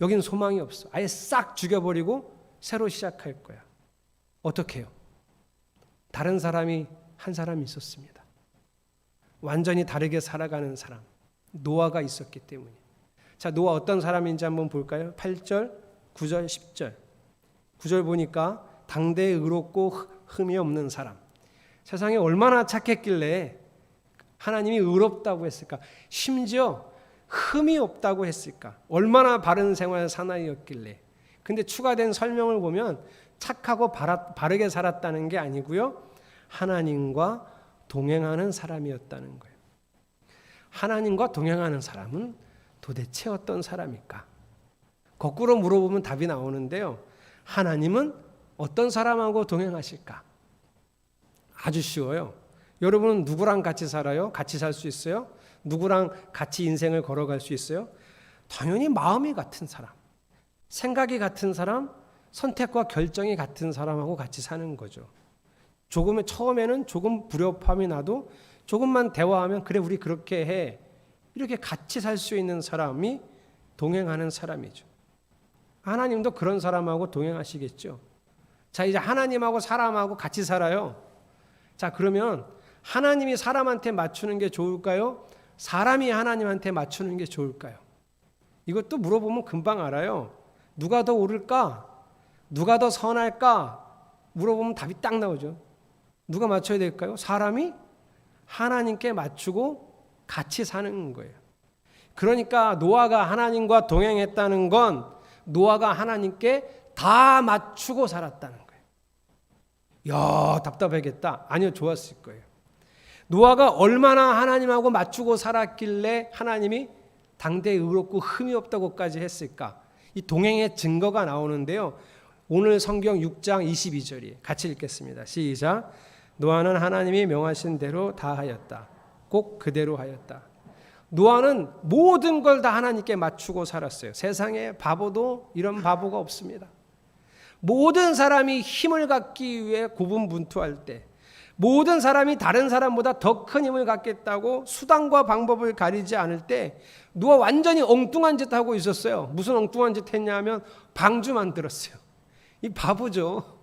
여긴 소망이 없어. 아예 싹 죽여버리고 새로 시작할 거야. 어떻게 해요? 다른 사람이 한 사람이 있었습니다. 완전히 다르게 살아가는 사람, 노아가 있었기 때문에. 자, 노아 어떤 사람인지 한번 볼까요? 8절, 9절, 10절. 9절 보니까 당대에 의롭고 흠이 없는 사람. 세상에 얼마나 착했길래 하나님이 의롭다고 했을까? 심지어 흠이 없다고 했을까? 얼마나 바른 생활 사나이였길래. 근데 추가된 설명을 보면 착하고 바르게 살았다는 게 아니고요, 하나님과 동행하는 사람이었다는 거예요. 하나님과 동행하는 사람은 도대체 어떤 사람일까? 거꾸로 물어보면 답이 나오는데요. 하나님은 어떤 사람하고 동행하실까? 아주 쉬워요. 여러분은 누구랑 같이 살아요? 같이 살 수 있어요? 누구랑 같이 인생을 걸어갈 수 있어요? 당연히 마음이 같은 사람, 생각이 같은 사람, 선택과 결정이 같은 사람하고 같이 사는 거죠. 처음에는 조금 불협화음이 나도 조금만 대화하면 그래 우리 그렇게 해, 이렇게 같이 살 수 있는 사람이 동행하는 사람이죠. 하나님도 그런 사람하고 동행하시겠죠. 자, 이제 하나님하고 사람하고 같이 살아요. 자, 그러면 하나님이 사람한테 맞추는 게 좋을까요? 사람이 하나님한테 맞추는 게 좋을까요? 이것도 물어보면 금방 알아요. 누가 더 옳을까? 누가 더 선할까? 물어보면 답이 딱 나오죠. 누가 맞춰야 될까요? 사람이 하나님께 맞추고 같이 사는 거예요. 그러니까 노아가 하나님과 동행했다는 건 노아가 하나님께 다 맞추고 살았다는 거예요. 야, 답답하겠다. 아니요, 좋았을 거예요. 노아가 얼마나 하나님하고 맞추고 살았길래 하나님이 당대에 의롭고 흠이 없다고까지 했을까? 이 동행의 증거가 나오는데요. 오늘 성경 6장 22절이 같이 읽겠습니다. 시작. 노아는 하나님이 명하신 대로 다 하였다. 꼭 그대로 하였다. 노아는 모든 걸 다 하나님께 맞추고 살았어요. 세상에 바보도 이런 바보가 없습니다. 모든 사람이 힘을 갖기 위해 고분분투할 때, 모든 사람이 다른 사람보다 더 큰 힘을 갖겠다고 수단과 방법을 가리지 않을 때 노아 완전히 엉뚱한 짓 하고 있었어요. 무슨 엉뚱한 짓 했냐면 방주 만들었어요. 이 바보죠.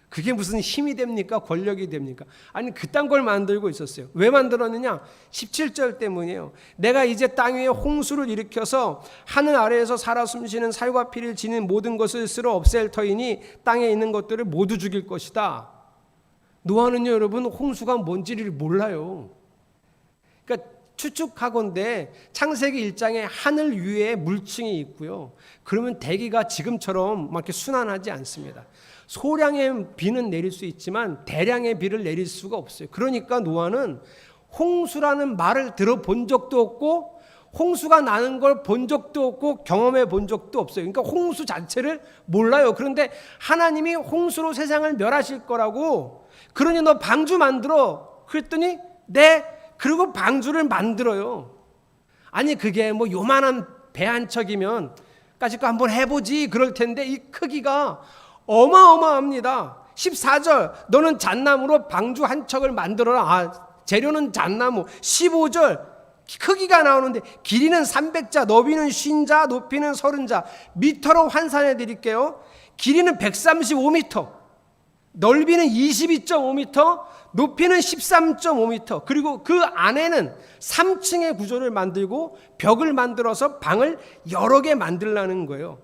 그게 무슨 힘이 됩니까? 권력이 됩니까? 아니, 그딴 걸 만들고 있었어요. 왜 만들었느냐? 17절 때문이에요. 내가 이제 땅 위에 홍수를 일으켜서 하늘 아래에서 살아 숨쉬는 살과 피를 지닌 모든 것을 쓸어 없앨 터이니 땅에 있는 것들을 모두 죽일 것이다. 노아는요, 여러분, 홍수가 뭔지를 몰라요. 그러니까 추측하건대 창세기 1장에 하늘 위에 물층이 있고요. 그러면 대기가 지금처럼 막 이렇게 순환하지 않습니다. 소량의 비는 내릴 수 있지만 대량의 비를 내릴 수가 없어요. 그러니까 노아는 홍수라는 말을 들어본 적도 없고 홍수가 나는 걸 본 적도 없고 경험해 본 적도 없어요. 그러니까 홍수 자체를 몰라요. 그런데 하나님이 홍수로 세상을 멸하실 거라고, 그러니 너 방주 만들어. 그랬더니 네, 그리고 방주를 만들어요. 아니, 그게 뭐 요만한 배 한 척이면 까짓 거 한번 해보지 그럴 텐데 이 크기가 어마어마합니다. 14절 너는 잣나무로 방주 한 척을 만들어라. 재료는 잣나무. 15절 크기가 나오는데 길이는 300자, 너비는 50자, 높이는 30자. 미터로 환산해 드릴게요. 길이는 135m, 넓이는 22.5m, 높이는 13.5m. 그리고 그 안에는 3층의 구조를 만들고 벽을 만들어서 방을 여러 개 만들라는 거예요.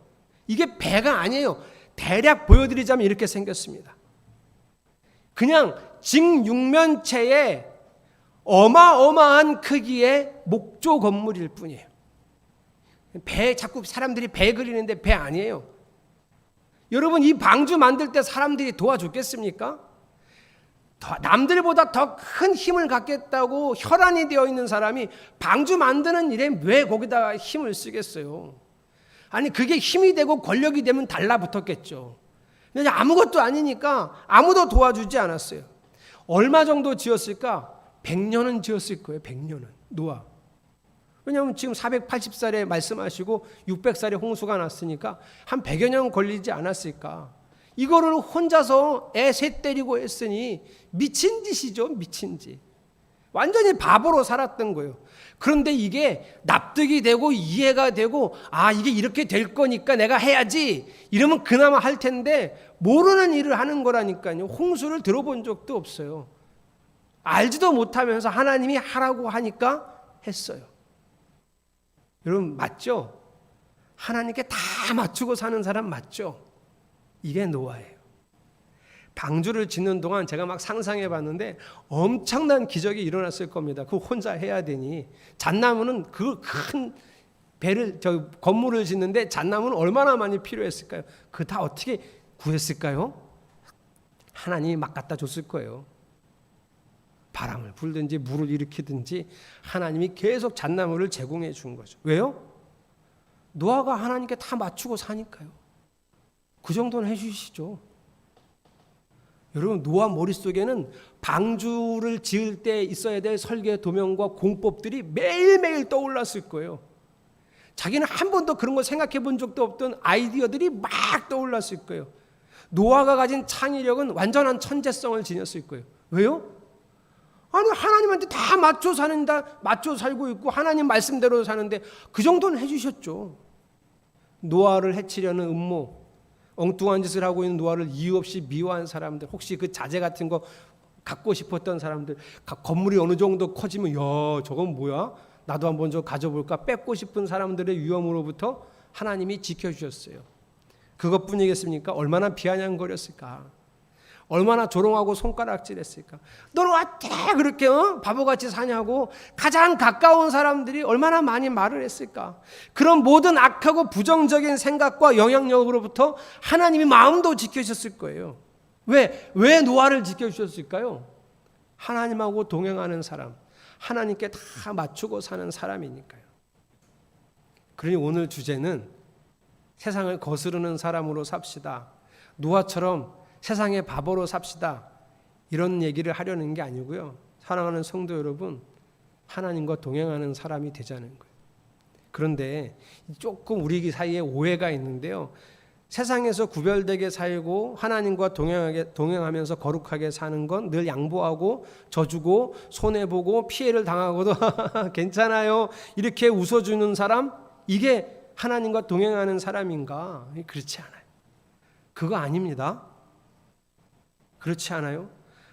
이게 배가 아니에요. 대략 보여드리자면 이렇게 생겼습니다. 그냥 직육면체에 어마어마한 크기의 목조 건물일 뿐이에요. 배, 자꾸 사람들이 배 그리는데 배 아니에요. 여러분, 이 방주 만들 때 사람들이 도와줬겠습니까? 남들보다 더 큰 힘을 갖겠다고 혈안이 되어 있는 사람이 방주 만드는 일에 왜 거기다가 힘을 쓰겠어요? 아니, 그게 힘이 되고 권력이 되면 달라붙었겠죠. 근데 아무것도 아니니까 아무도 도와주지 않았어요. 얼마 정도 지었을까? 100년은 지었을 거예요. 100년은. 노아. 왜냐하면 지금 480살에 말씀하시고 600살에 홍수가 났으니까 한 100여 년 걸리지 않았을까? 이거를 혼자서 애 셋 데리고 했으니 미친 짓이죠. 미친 짓. 완전히 바보로 살았던 거예요. 그런데 이게 납득이 되고 이해가 되고, 아, 이게 이렇게 될 거니까 내가 해야지, 이러면 그나마 할 텐데 모르는 일을 하는 거라니까요. 홍수를 들어본 적도 없어요. 알지도 못하면서 하나님이 하라고 하니까 했어요. 여러분, 맞죠? 하나님께 다 맞추고 사는 사람 맞죠? 이게 노아예요. 방주를 짓는 동안 제가 막 상상해 봤는데 엄청난 기적이 일어났을 겁니다. 그거 혼자 해야 되니. 잣나무는 그 큰 배를, 건물을 짓는데 잣나무는 얼마나 많이 필요했을까요? 그거 다 어떻게 구했을까요? 하나님이 막 갖다 줬을 거예요. 바람을 불든지 물을 일으키든지 하나님이 계속 잣나무를 제공해 준 거죠. 왜요? 노아가 하나님께 다 맞추고 사니까요. 그 정도는 해주시죠. 여러분, 노아 머릿속에는 방주를 지을 때 있어야 될 설계 도면과 공법들이 매일매일 떠올랐을 거예요. 자기는 한 번도 그런 거 생각해 본 적도 없던 아이디어들이 막 떠올랐을 거예요. 노아가 가진 창의력은 완전한 천재성을 지녔을 거예요. 왜요? 아니, 하나님한테 다 맞춰 살고 있고 하나님 말씀대로 사는데 그 정도는 해주셨죠. 노아를 해치려는 음모, 엉뚱한 짓을 하고 있는 노아를 이유 없이 미워한 사람들, 혹시 그 자재 같은 거 갖고 싶었던 사람들, 건물이 어느 정도 커지면 야, 저건 뭐야? 나도 한번 저 가져볼까? 뺏고 싶은 사람들의 위험으로부터 하나님이 지켜주셨어요. 그것뿐이겠습니까? 얼마나 비아냥거렸을까? 얼마나 조롱하고 손가락질했을까? 너는 어떻게 그렇게 바보같이 사냐고 가장 가까운 사람들이 얼마나 많이 말을 했을까? 그런 모든 악하고 부정적인 생각과 영향력으로부터 하나님이 마음도 지켜주셨을 거예요. 왜 노아를 지켜주셨을까요? 하나님하고 동행하는 사람, 하나님께 다 맞추고 사는 사람이니까요. 그러니 오늘 주제는 세상을 거스르는 사람으로 삽시다. 노아처럼 세상의 바보로 삽시다. 이런 얘기를 하려는 게 아니고요. 사랑하는 성도 여러분, 하나님과 동행하는 사람이 되자는 거예요. 그런데 조금 우리 사이에 오해가 있는데요. 세상에서 구별되게 살고 하나님과 동행하면서 거룩하게 사는 건 늘 양보하고 져주고 손해보고 피해를 당하고도 괜찮아요, 이렇게 웃어주는 사람, 이게 하나님과 동행하는 사람인가? 그렇지 않아요. 그거 아닙니다. 그렇지 않아요?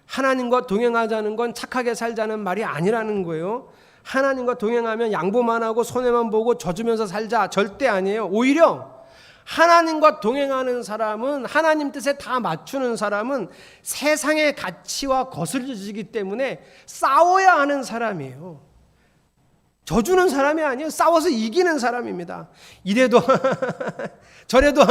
하나님과 동행하자는 건 착하게 살자는 말이 아니라는 거예요. 하나님과 동행하면 양보만 하고 손해만 보고 져주면서 살자, 절대 아니에요. 오히려 하나님과 동행하는 사람은, 하나님 뜻에 다 맞추는 사람은 세상의 가치와 거슬려지기 때문에 싸워야 하는 사람이에요. 져주는 사람이 아니에요. 싸워서 이기는 사람입니다. 이래도 저래도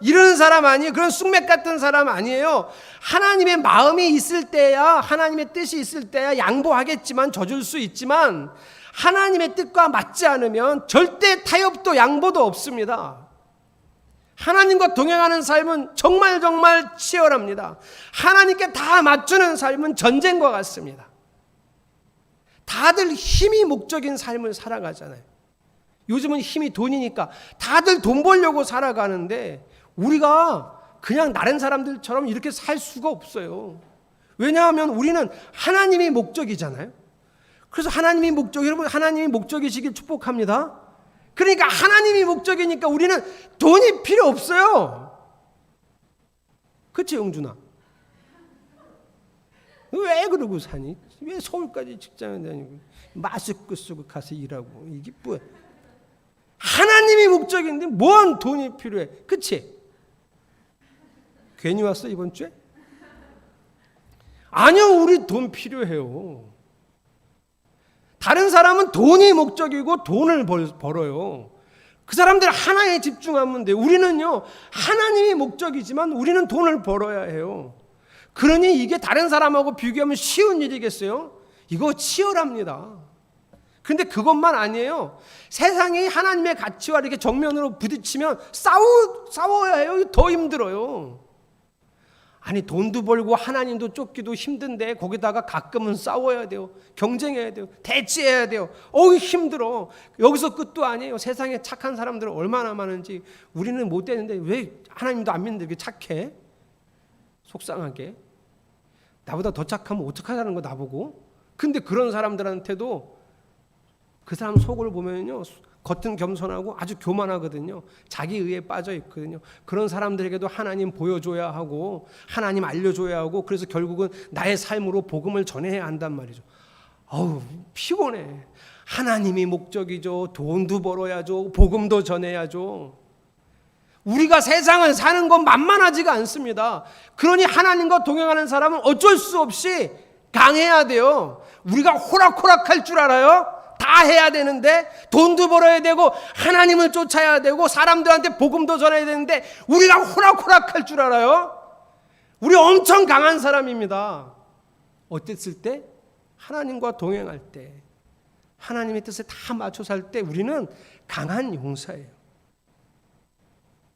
이러는 사람 아니에요. 그런 쑥맥 같은 사람 아니에요. 하나님의 마음이 있을 때야, 하나님의 뜻이 있을 때야 양보하겠지만, 져줄 수 있지만 하나님의 뜻과 맞지 않으면 절대 타협도 양보도 없습니다. 하나님과 동행하는 삶은 정말 치열합니다. 하나님께 다 맞추는 삶은 전쟁과 같습니다. 다들 힘이 목적인 삶을 살아가잖아요. 요즘은 힘이 돈이니까 다들 돈 벌려고 살아가는데 우리가 그냥 다른 사람들처럼 이렇게 살 수가 없어요. 왜냐하면 우리는 하나님이 목적이잖아요. 그래서 하나님이 목적, 여러분 하나님이 목적이시길 축복합니다. 그러니까 하나님이 목적이니까 우리는 돈이 필요 없어요. 그치, 영준아? 왜 그러고 사니? 왜 서울까지 직장에 다니고 마스크 쓰고 가서 일하고, 이게 뭐야? 하나님이 목적인데 뭔 돈이 필요해? 그치? 괜히 왔어 이번 주에? 아니요, 우리 돈 필요해요. 다른 사람은 돈이 목적이고 돈을 벌어요. 그 사람들 하나에 집중하면 돼요. 우리는요, 하나님이 목적이지만 우리는 돈을 벌어야 해요. 그러니 이게 다른 사람하고 비교하면 쉬운 일이겠어요? 이거 치열합니다. 근데 그것만 아니에요. 세상이 하나님의 가치와 이렇게 정면으로 부딪히면 싸워야 해요. 더 힘들어요. 아니, 돈도 벌고 하나님도 쫓기도 힘든데 거기다가 가끔은 싸워야 돼요. 경쟁해야 돼요. 대치해야 돼요. 힘들어. 여기서 끝도 아니에요. 세상에 착한 사람들은 얼마나 많은지. 우리는 못 되는데 왜 하나님도 안 믿는데 이렇게 착해? 속상하게. 나보다 더 착하면 어떡하자는 거 나보고. 근데 그런 사람들한테도 그 사람 속을 보면요, 겉은 겸손하고 아주 교만하거든요. 자기 의에 빠져 있거든요. 그런 사람들에게도 하나님 보여줘야 하고 하나님 알려줘야 하고, 그래서 결국은 나의 삶으로 복음을 전해야 한단 말이죠. 피곤해. 하나님이 목적이죠. 돈도 벌어야죠. 복음도 전해야죠. 우리가 세상을 사는 건 만만하지가 않습니다. 그러니 하나님과 동행하는 사람은 어쩔 수 없이 강해야 돼요. 우리가 호락호락할 줄 알아요? 다 해야 되는데, 돈도 벌어야 되고 하나님을 쫓아야 되고 사람들한테 복음도 전해야 되는데 우리가 호락호락할 줄 알아요? 우리 엄청 강한 사람입니다. 어땠을 때? 하나님과 동행할 때, 하나님의 뜻에 다 맞춰 살 때 우리는 강한 용사예요.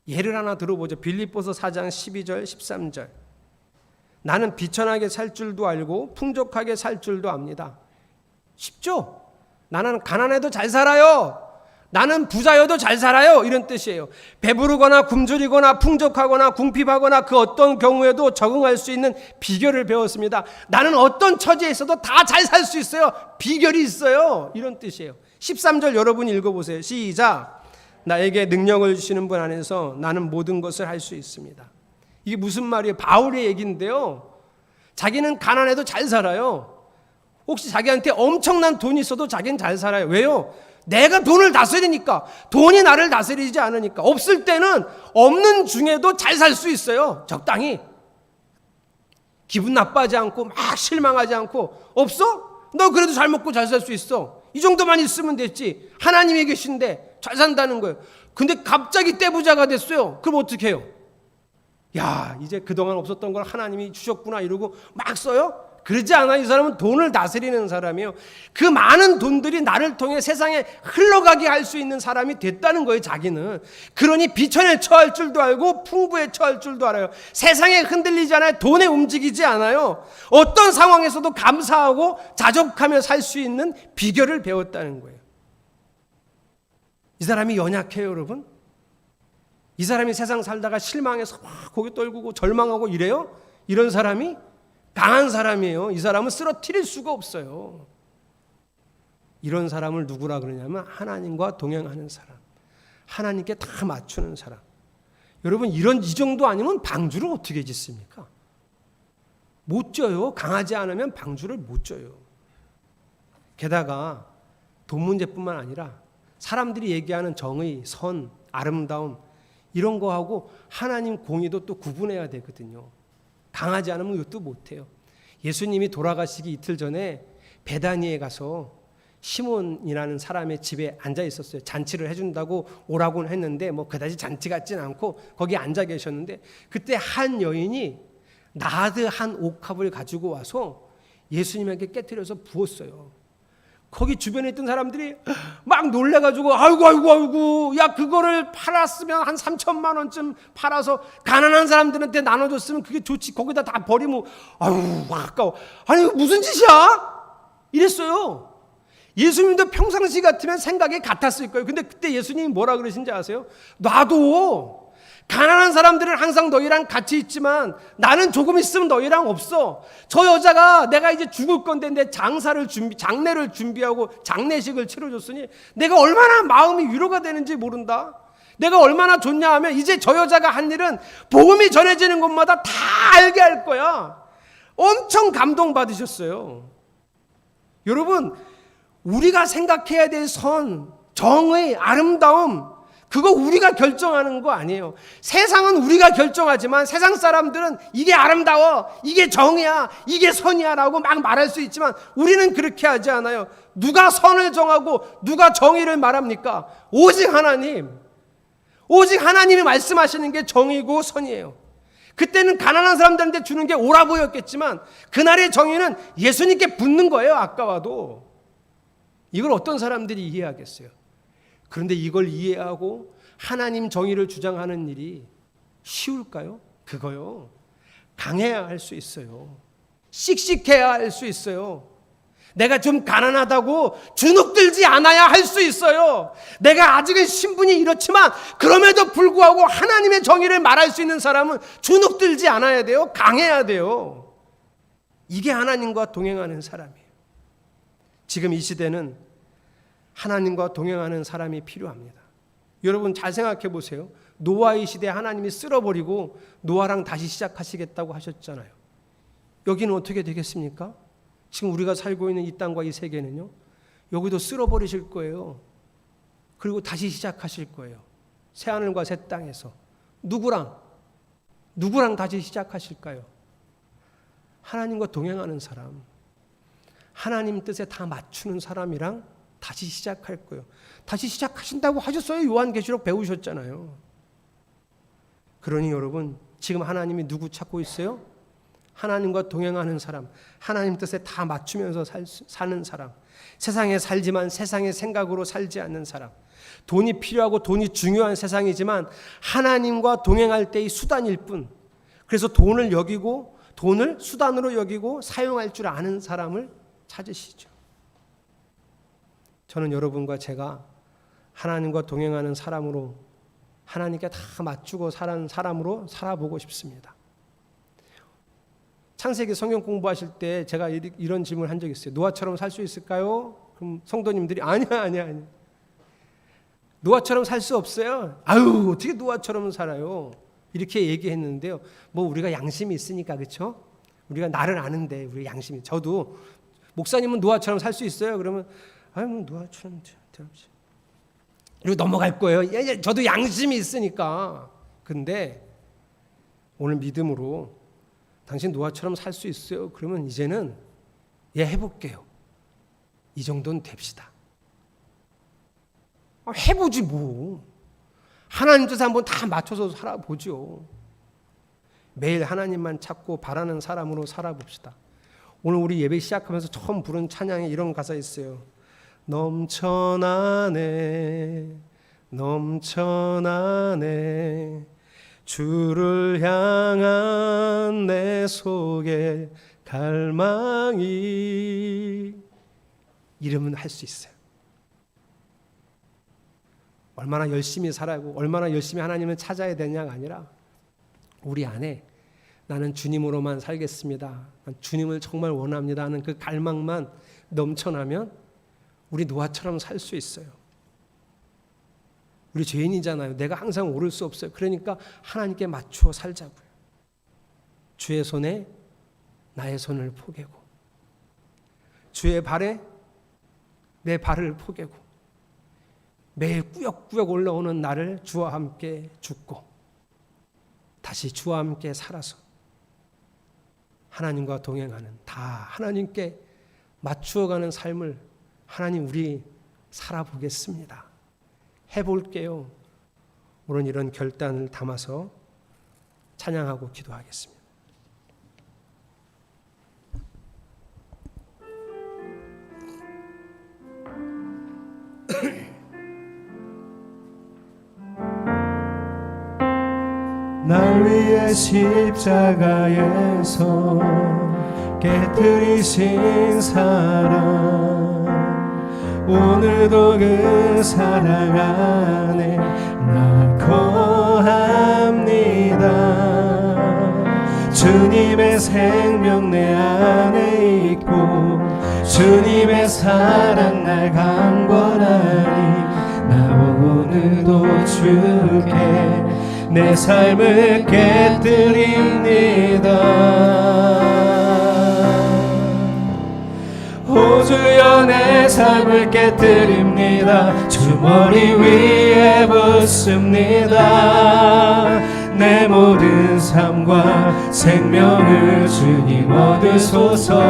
예를 하나 들어보죠. 빌립보서 4장 12절 13절. 나는 비천하게 살 줄도 알고 풍족하게 살 줄도 압니다. 쉽죠? 나는 가난해도 잘 살아요. 나는 부자여도 잘 살아요. 이런 뜻이에요. 배부르거나 굶주리거나 풍족하거나 궁핍하거나 그 어떤 경우에도 적응할 수 있는 비결을 배웠습니다. 나는 어떤 처지에 있어도 다 잘 살 수 있어요. 비결이 있어요. 이런 뜻이에요. 13절 여러분 읽어보세요. 시작. 나에게 능력을 주시는 분 안에서 나는 모든 것을 할 수 있습니다. 이게 무슨 말이에요? 바울의 얘기인데요. 자기는 가난해도 잘 살아요. 혹시 자기한테 엄청난 돈이 있어도 자기는 잘 살아요. 왜요? 내가 돈을 다스리니까. 돈이 나를 다스리지 않으니까. 없을 때는 없는 중에도 잘 살 수 있어요. 적당히. 기분 나빠하지 않고 막 실망하지 않고. 없어? 너 그래도 잘 먹고 잘 살 수 있어. 이 정도만 있으면 됐지. 하나님이 계신데 잘 산다는 거예요. 근데 갑자기 떼부자가 됐어요. 그럼 어떻게 해요? 야, 이제 그동안 없었던 걸 하나님이 주셨구나 이러고 막 써요? 그러지 않아. 이 사람은 돈을 다스리는 사람이에요. 그 많은 돈들이 나를 통해 세상에 흘러가게 할 수 있는 사람이 됐다는 거예요, 자기는. 그러니 비천에 처할 줄도 알고 풍부에 처할 줄도 알아요. 세상에 흔들리지 않아요. 돈에 움직이지 않아요. 어떤 상황에서도 감사하고 자족하며 살 수 있는 비결을 배웠다는 거예요. 이 사람이 연약해요, 여러분? 이 사람이 세상 살다가 실망해서 막 고개 떨구고 절망하고 이래요? 이런 사람이 강한 사람이에요. 이 사람은 쓰러뜨릴 수가 없어요. 이런 사람을 누구라 그러냐면 하나님과 동행하는 사람, 하나님께 다 맞추는 사람. 여러분, 이 정도 아니면 방주를 어떻게 짓습니까? 못 져요. 강하지 않으면 방주를 못 져요. 게다가 돈 문제뿐만 아니라 사람들이 얘기하는 정의, 선, 아름다움 이런 거하고 하나님 공의도 또 구분해야 되거든요. 강하지 않으면 이것도 못해요. 예수님이 돌아가시기 이틀 전에 베다니에 가서 시몬이라는 사람의 집에 앉아 있었어요. 잔치를 해준다고 오라고는 했는데 뭐 그다지 잔치 같진 않고 거기 앉아 계셨는데, 그때 한 여인이 나드 한 옥합을 가지고 와서 예수님에게 깨트려서 부었어요. 거기 주변에 있던 사람들이 막 놀래가지고 아이고 야, 그거를 팔았으면 한 3천만 원쯤 팔아서 가난한 사람들한테 나눠줬으면 그게 좋지, 거기다 다 버리면 아유 아까워. 아니 무슨 짓이야? 이랬어요. 예수님도 평상시 같으면 생각이 같았을 거예요. 근데 그때 예수님이 뭐라 그러신지 아세요? 놔도 가난한 사람들은 항상 너희랑 같이 있지만 나는 조금 있으면 너희랑 없어. 저 여자가 내가 이제 죽을 건데 내 장례를 준비하고 장례식을 치러줬으니 내가 얼마나 마음이 위로가 되는지 모른다. 내가 얼마나 좋냐 하면 이제 저 여자가 한 일은 복음이 전해지는 곳마다 다 알게 할 거야. 엄청 감동받으셨어요. 여러분, 우리가 생각해야 될 선, 정의, 아름다움, 그거 우리가 결정하는 거 아니에요. 세상은 우리가 결정하지만 세상 사람들은 이게 아름다워, 이게 정이야, 이게 선이야 라고 막 말할 수 있지만 우리는 그렇게 하지 않아요. 누가 선을 정하고 누가 정의를 말합니까? 오직 하나님. 오직 하나님이 말씀하시는 게 정의고 선이에요. 그때는 가난한 사람들한테 주는 게 옳아 보였겠지만 그날의 정의는 예수님께 붙는 거예요. 아까와도. 이걸 어떤 사람들이 이해하겠어요? 그런데 이걸 이해하고 하나님 정의를 주장하는 일이 쉬울까요? 그거요. 강해야 할 수 있어요. 씩씩해야 할 수 있어요. 내가 좀 가난하다고 주눅들지 않아야 할 수 있어요. 내가 아직은 신분이 이렇지만 그럼에도 불구하고 하나님의 정의를 말할 수 있는 사람은 주눅들지 않아야 돼요. 강해야 돼요. 이게 하나님과 동행하는 사람이에요. 지금 이 시대는 하나님과 동행하는 사람이 필요합니다. 여러분 잘 생각해 보세요. 노아의 시대에 하나님이 쓸어버리고 노아랑 다시 시작하시겠다고 하셨잖아요. 여기는 어떻게 되겠습니까? 지금 우리가 살고 있는 이 땅과 이 세계는요. 여기도 쓸어버리실 거예요. 그리고 다시 시작하실 거예요. 새하늘과 새 땅에서. 누구랑 다시 시작하실까요? 하나님과 동행하는 사람, 하나님 뜻에 다 맞추는 사람이랑 다시 시작할 거예요. 다시 시작하신다고 하셨어요. 요한계시록 배우셨잖아요. 그러니 여러분 지금 하나님이 누구 찾고 있어요? 하나님과 동행하는 사람, 하나님 뜻에 다 맞추면서 사는 사람, 세상에 살지만 세상의 생각으로 살지 않는 사람, 돈이 필요하고 돈이 중요한 세상이지만 하나님과 동행할 때의 수단일 뿐, 그래서 돈을 수단으로 여기고 사용할 줄 아는 사람을 찾으시죠. 저는 여러분과 제가 하나님과 동행하는 사람으로, 하나님께 다 맞추고 사는 사람으로 살아보고 싶습니다. 창세기 성경 공부하실 때 제가 이런 질문을 한 적이 있어요. 노아처럼 살 수 있을까요? 그럼 성도님들이 아니야. 노아처럼 살 수 없어요. 아유, 어떻게 노아처럼 살아요? 이렇게 얘기했는데요. 뭐 우리가 양심이 있으니까, 그렇죠? 우리가 나를 아는데 우리 양심이. 저도 목사님은 노아처럼 살 수 있어요? 그러면 아유, 뭐 노아처럼 이러고 넘어갈 거예요. 저도 양심이 있으니까. 근데 오늘 믿음으로 당신 노아처럼 살 수 있어요? 그러면 이제는 해볼게요. 이 정도는 됩시다. 해보지 뭐. 하나님 뜻에 한번 다 맞춰서 살아보죠. 매일 하나님만 찾고 바라는 사람으로 살아봅시다. 오늘 우리 예배 시작하면서 처음 부른 찬양에 이런 가사 있어요. 넘쳐나네 주를 향한 내 속에 갈망이. 이러면 할 수 있어요. 얼마나 열심히 살아고 얼마나 열심히 하나님을 찾아야 되냐가 아니라 우리 안에 나는 주님으로만 살겠습니다, 주님을 정말 원합니다 하는 그 갈망만 넘쳐나면 우리 노아처럼 살 수 있어요. 우리 죄인이잖아요. 내가 항상 옳을 수 없어요. 그러니까 하나님께 맞추어 살자고요. 주의 손에 나의 손을 포개고, 주의 발에 내 발을 포개고, 매일 꾸역꾸역 올라오는 나를 주와 함께 죽고 다시 주와 함께 살아서 하나님과 동행하는, 다 하나님께 맞추어가는 삶을 하나님 우리 살아보겠습니다. 해볼게요. 오늘 이런 결단을 담아서 찬양하고 기도하겠습니다.
날 위해 십자가에서 깨뜨리신 사랑, 오늘도 그 사랑 안에 나 거합니다. 주님의 생명 내 안에 있고 주님의 사랑 날 강권하니 나 오늘도 주께 내 삶을 깨뜨립니다. 오 주여 주여 내 삶을 깨뜨립니다. 주 머리 위에 붓습니다. 내 모든 삶과 생명을 주님 얻으소서.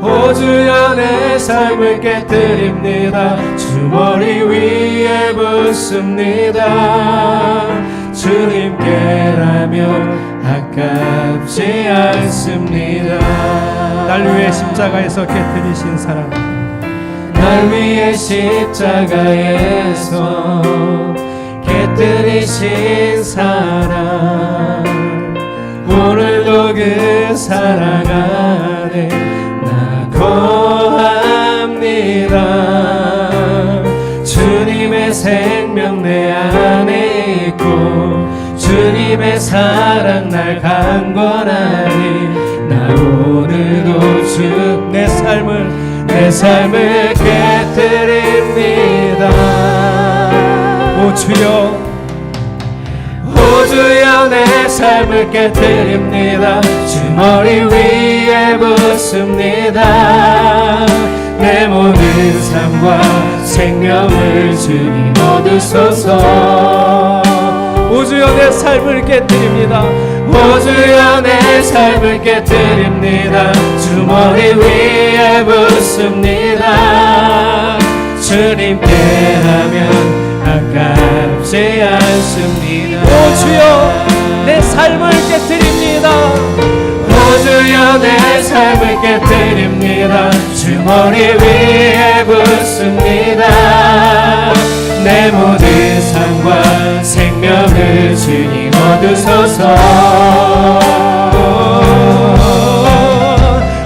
오 주여 내 삶을 깨뜨립니다. 주 머리 위에 붓습니다. 주님께라면 아깝지 않습니다.
날 위해 십자가에서 깨뜨리신 사랑,
날 위해 십자가에서 깨뜨리신 사랑, 오늘도 그 사랑 안에 나 거합니다. 주님의 생명 내 안에 있고 주님의 사랑 날 강권하니 나 오늘도 주 내 삶을 깨뜨립니다.
오 주여,
오 주여 내 삶을 깨뜨립니다. 주 머리 위에 붓습니다. 내 모든 삶과 생명을 주님 얻으소서.
오 주여 내 삶을 깨뜨립니다.
오 주여 내 삶을 깨뜨립니다. 주 머리 위에 붓습니다. 주님께 하면 아깝지 않습니다.
오 주여 내 삶을 깨뜨립니다.
오 주여 내 삶을 깨뜨립니다. 주 머리 위에 붓습니다. 내 모든 삶과 생명을 주님 얻으소서.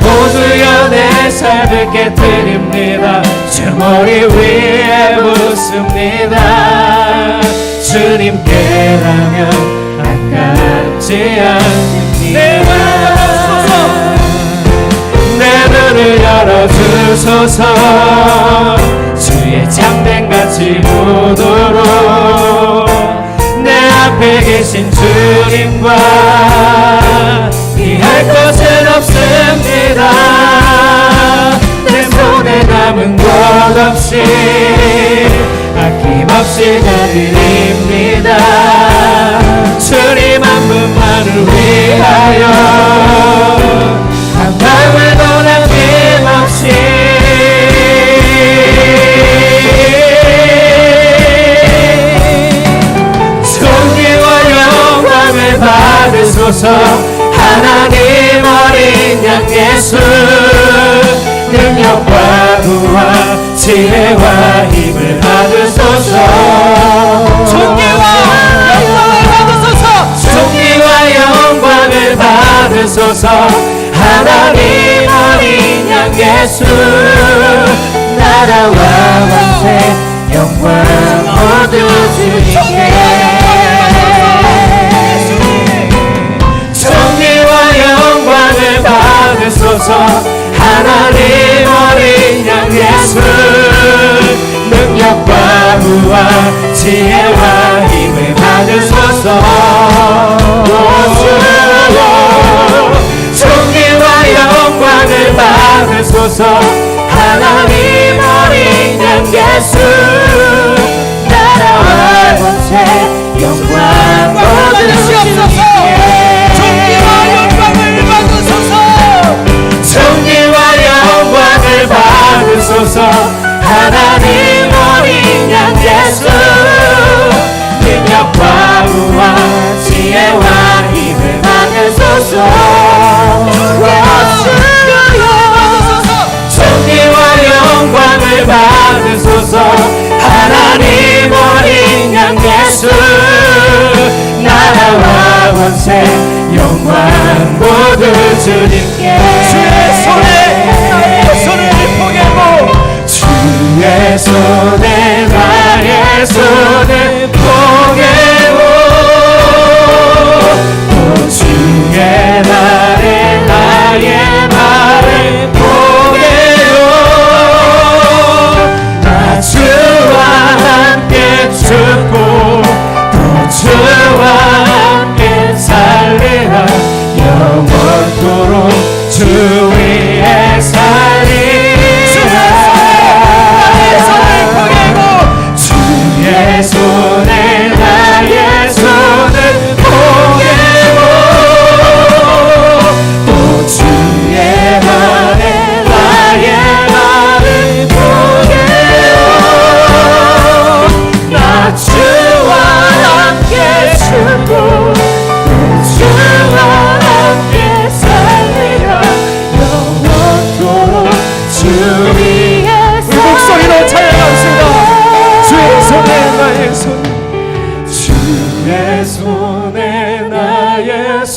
오 주여 내 삶을 깨뜨립니다. 주 머리 위에 붓습니다. 주님께라면 아깝지 않습니다. 내 눈을 열어주소서. 주의 참된같이 보도록 내 앞에 계신 주님과 피할 것은 없습니다. 내 손에 남은 것 없이 아낌없이 다 드립니다. 주님 한 분만을 위하여 한 방울도 남김없이 존귀와 영광을 받으소서. 하나님 어린 양 예수 능력과 부와 지혜와 힘을 받으소서. 존귀와 영광을 받으소서. 존귀와 영광을 받으소서. 하나님 어린 양 예수 나라와 왕세 영광 모두 주님께. 존귀와 영광을 받으소서. 하나님 어린 양 예수 능력과 부와 지혜와 힘을 받으소서. 존귀와 영광을 받으소서. 하나님 어린 양 예수 나라와 권세 영광 모두 주시옵소서. 존귀와 영광을 받으소서. 존귀와 영광을 받으소서. 하나님 어린 양 예수 능력과 부와 지혜와 힘을 받으소서. 존귀와 영광을 받으소서. 하나님 어린 양 예수 나라와 권세 영광 모두 주님께. 주의 손에 나의 손을 포개고 주의 손에 나의 손을 포개고 또 주의 말에 나의 말을 포개고 나 주와 함께 죽고 또 주와 함께 살리라 영원토록 주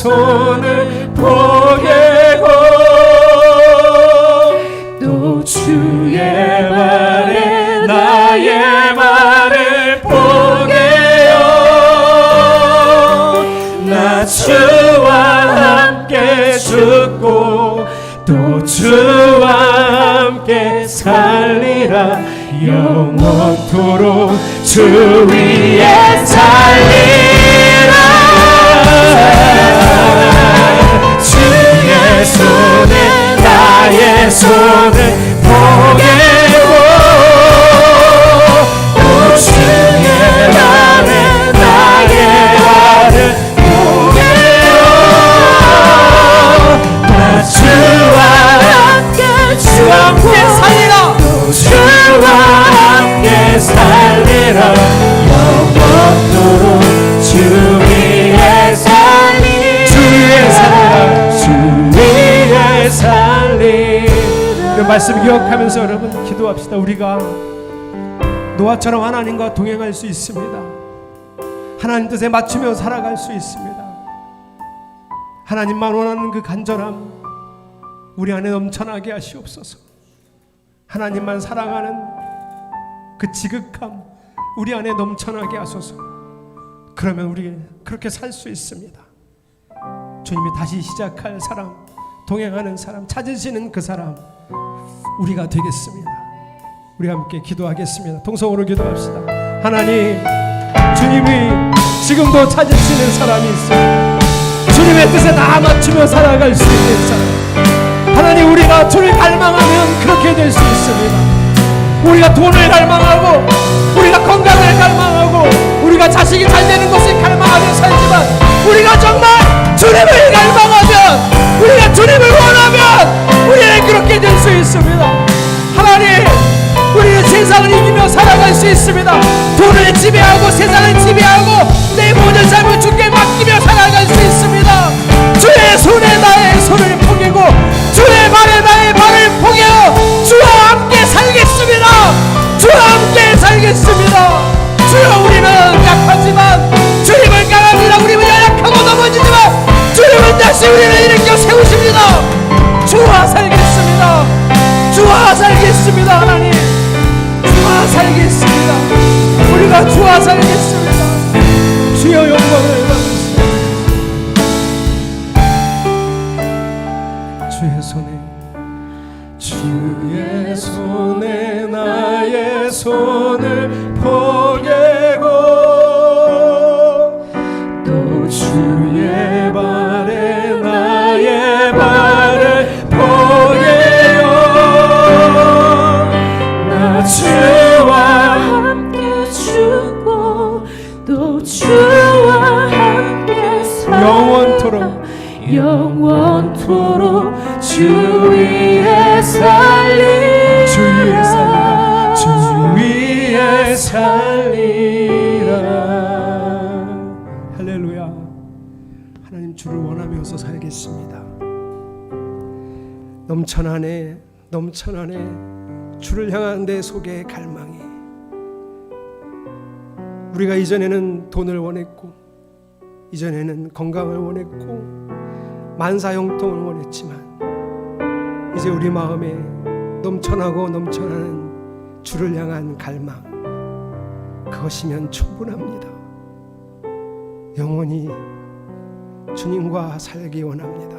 손을 포개고 또 주의 발에 나의 발을 포개요. 나 주와 함께 죽고 또 주와 함께 살리라. 영원토록 주 위에 살리라. 주의 손에 나의 손을 포개고 또 주의 발에 나의 발을 포개요. 나 주와 함께 살리라. 주와 함께 살리라. 영원토록 주 위에 살리라. 주 위에 살리라. 주 위에 살리라.
그 말씀 기억하면서 여러분 기도합시다. 우리가 노아처럼 하나님과 동행할 수 있습니다. 하나님 뜻에 맞추며 살아갈 수 있습니다. 하나님만 원하는 그 간절함 우리 안에 넘쳐나게 하시옵소서. 하나님만 사랑하는 그 지극함 우리 안에 넘쳐나게 하소서. 그러면 우리 그렇게 살 수 있습니다. 주님이 다시 시작할 사람, 동행하는 사람, 찾으시는 그 사람 우리가 되겠습니다. 우리 함께 기도하겠습니다. 동성으로 기도합시다. 하나님, 주님이 지금도 찾으시는 사람이 있습니다. 주님의 뜻에 다 맞추며 살아갈 수 있는 사람. 하나님, 우리가 주를 갈망하면 그렇게 될 수 있습니다. 우리가 돈을 갈망하고 우리가 건강을 갈망하고 우리가 자식이 잘 되는 것을 갈망하며 살지만 우리가 정말 주님을 갈망하면 우리가 주님을 원하면 우리는 그렇게 될 수 있습니다. 하나님, 우리는 세상을 이기며 살아갈 수 있습니다. 돈을 지배하고 세상을 지배하고 내 모든 삶을 주께 맡기며 살아갈 수 있습니다. 주의 손에 나의 손을 포개고 주의 발에 나의 발을 포개어 주와 함께 살겠습니다. 주와 함께 살겠습니다. 주여, 우리는 약하지만 주님은 강합니다. 우리는 연약하고 넘어지지만 주님은 다시 우리를 일으켜 세우십니다. 주와 살겠습니다. 주와 살겠습니다. 하나님, 주와 살겠습니다. 우리가 주와 살겠습니다. 주여, 영광을 받으시옵소서. 주의 손에 나의 손을 포개고 또 주의 발에 나의 발을 포개요. 나 주와 함께 죽고 또 주와 함께 살아. 영원토록 주 위에 살리라. 주 위에 살리라. 할렐루야. 하나님, 주를 원하면서 살겠습니다. 넘쳐나네 주를 향한 내 속의 갈망이. 우리가 이전에는 돈을 원했고 이전에는 건강을 원했고 만사형통을 원했지만 이제 우리 마음에 넘쳐나는 주를 향한 갈망, 그것이면 충분합니다. 영원히 주님과 살기 원합니다.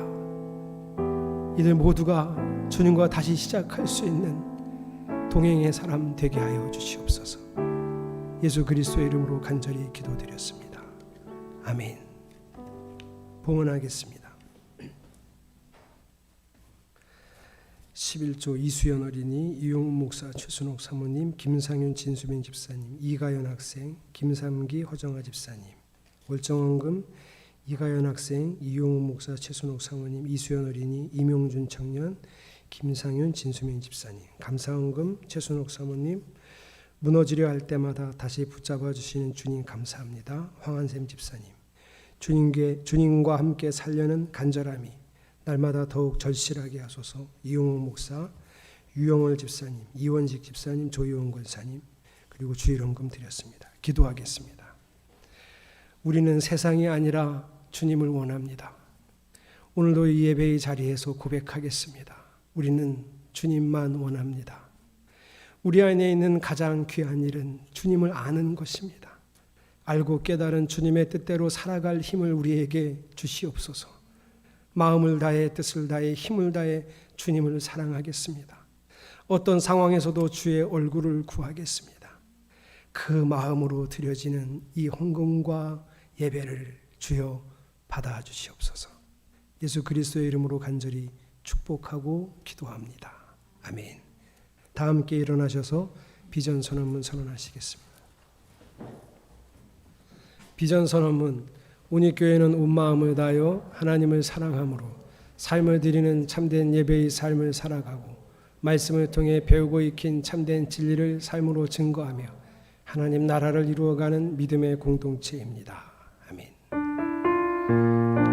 이들 모두가 주님과 다시 시작할 수 있는 동행의 사람 되게 하여 주시옵소서. 예수 그리스도의 이름으로 간절히 기도드렸습니다. 아멘. 봉헌하겠습니다. 11조 이수연 어린이, 이용훈 목사, 최순옥 사모님, 김상윤 진수민 집사님, 이가연 학생, 김삼기 허정아 집사님. 월정원금 이가연 학생, 이용훈 목사, 최순옥 사모님, 이수연 어린이, 이명준 청년, 김상윤 진수민 집사님. 감사원금 최순옥 사모님. 무너지려 할 때마다 다시 붙잡아 주시는 주님 감사합니다. 황한샘 집사님. 주님과 함께 살려는 간절함이 날마다 더욱 절실하게 하소서. 이용호 목사, 유영월 집사님, 이원식 집사님, 조희원 권사님, 그리고 주일헌금 드렸습니다. 기도하겠습니다. 우리는 세상이 아니라 주님을 원합니다.
오늘도 이 예배의 자리에서 고백하겠습니다. 우리는 주님만 원합니다. 우리 안에 있는 가장 귀한 일은 주님을 아는 것입니다. 알고 깨달은 주님의 뜻대로 살아갈 힘을 우리에게 주시옵소서. 마음을 다해 뜻을 다해 힘을 다해 주님을 사랑하겠습니다. 어떤 상황에서도 주의 얼굴을 구하겠습니다. 그 마음으로 드려지는 이 헌금과 예배를 주여 받아주시옵소서. 예수 그리스도의 이름으로 간절히 축복하고 기도합니다. 아멘. 다 함께 일어나셔서 비전 선언문 선언하시겠습니다. 비전 선언문. 온익교회는 온 마음을 다하여 하나님을 사랑함으로 삶을 드리는 참된 예배의 삶을 살아가고 말씀을 통해 배우고 익힌 참된 진리를 삶으로 증거하며 하나님 나라를 이루어가는 믿음의 공동체입니다. 아멘.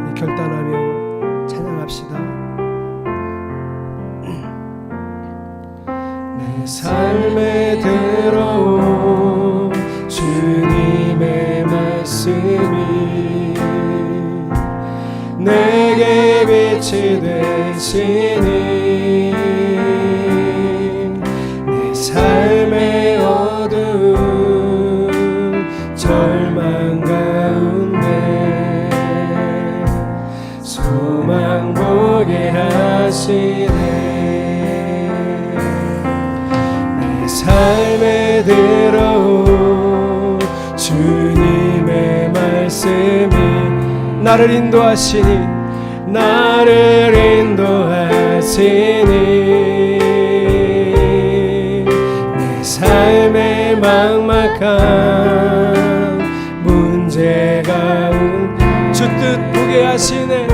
우리 결단하며 찬양합시다.
내 삶에 들어온 주님의 말씀이 내게 빛이 되시니 내 삶의 어두운 절망 가운데 소망 보게 하시네. 내 삶에 들어온 주님의 말씀이 나를 인도하시니 내 삶의 막막한 문제 가운데 주 뜻 보게 하시네.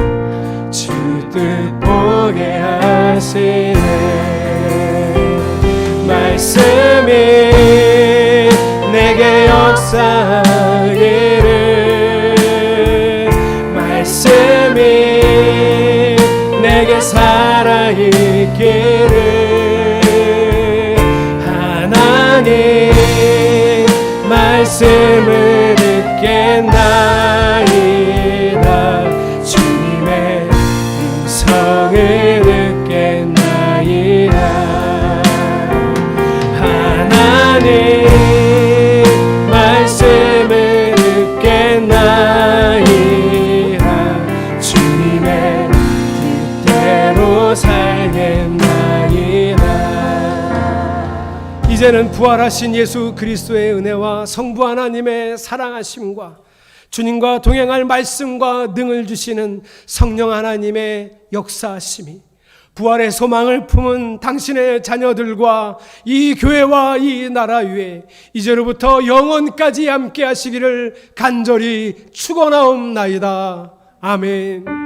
주 뜻 보게 하시네. 말씀이 내게 역사하기를 말씀이 내게 살아있기를 하나님 말씀을 듣겠나이다. 주님의 음성을 듣겠나이다. 하나님 말씀을 듣겠나이다. 주님의 뜻대로 살겠나이다.
이제는 부활하신 예수 그리스도의 은혜와 성부 하나님의 사랑하심과 주님과 동행할 말씀과 능을 주시는 성령 하나님의 역사하심이 부활의 소망을 품은 당신의 자녀들과 이 교회와 이 나라 위에 이제로부터 영원까지 함께 하시기를 간절히 축원하옵나이다. 아멘.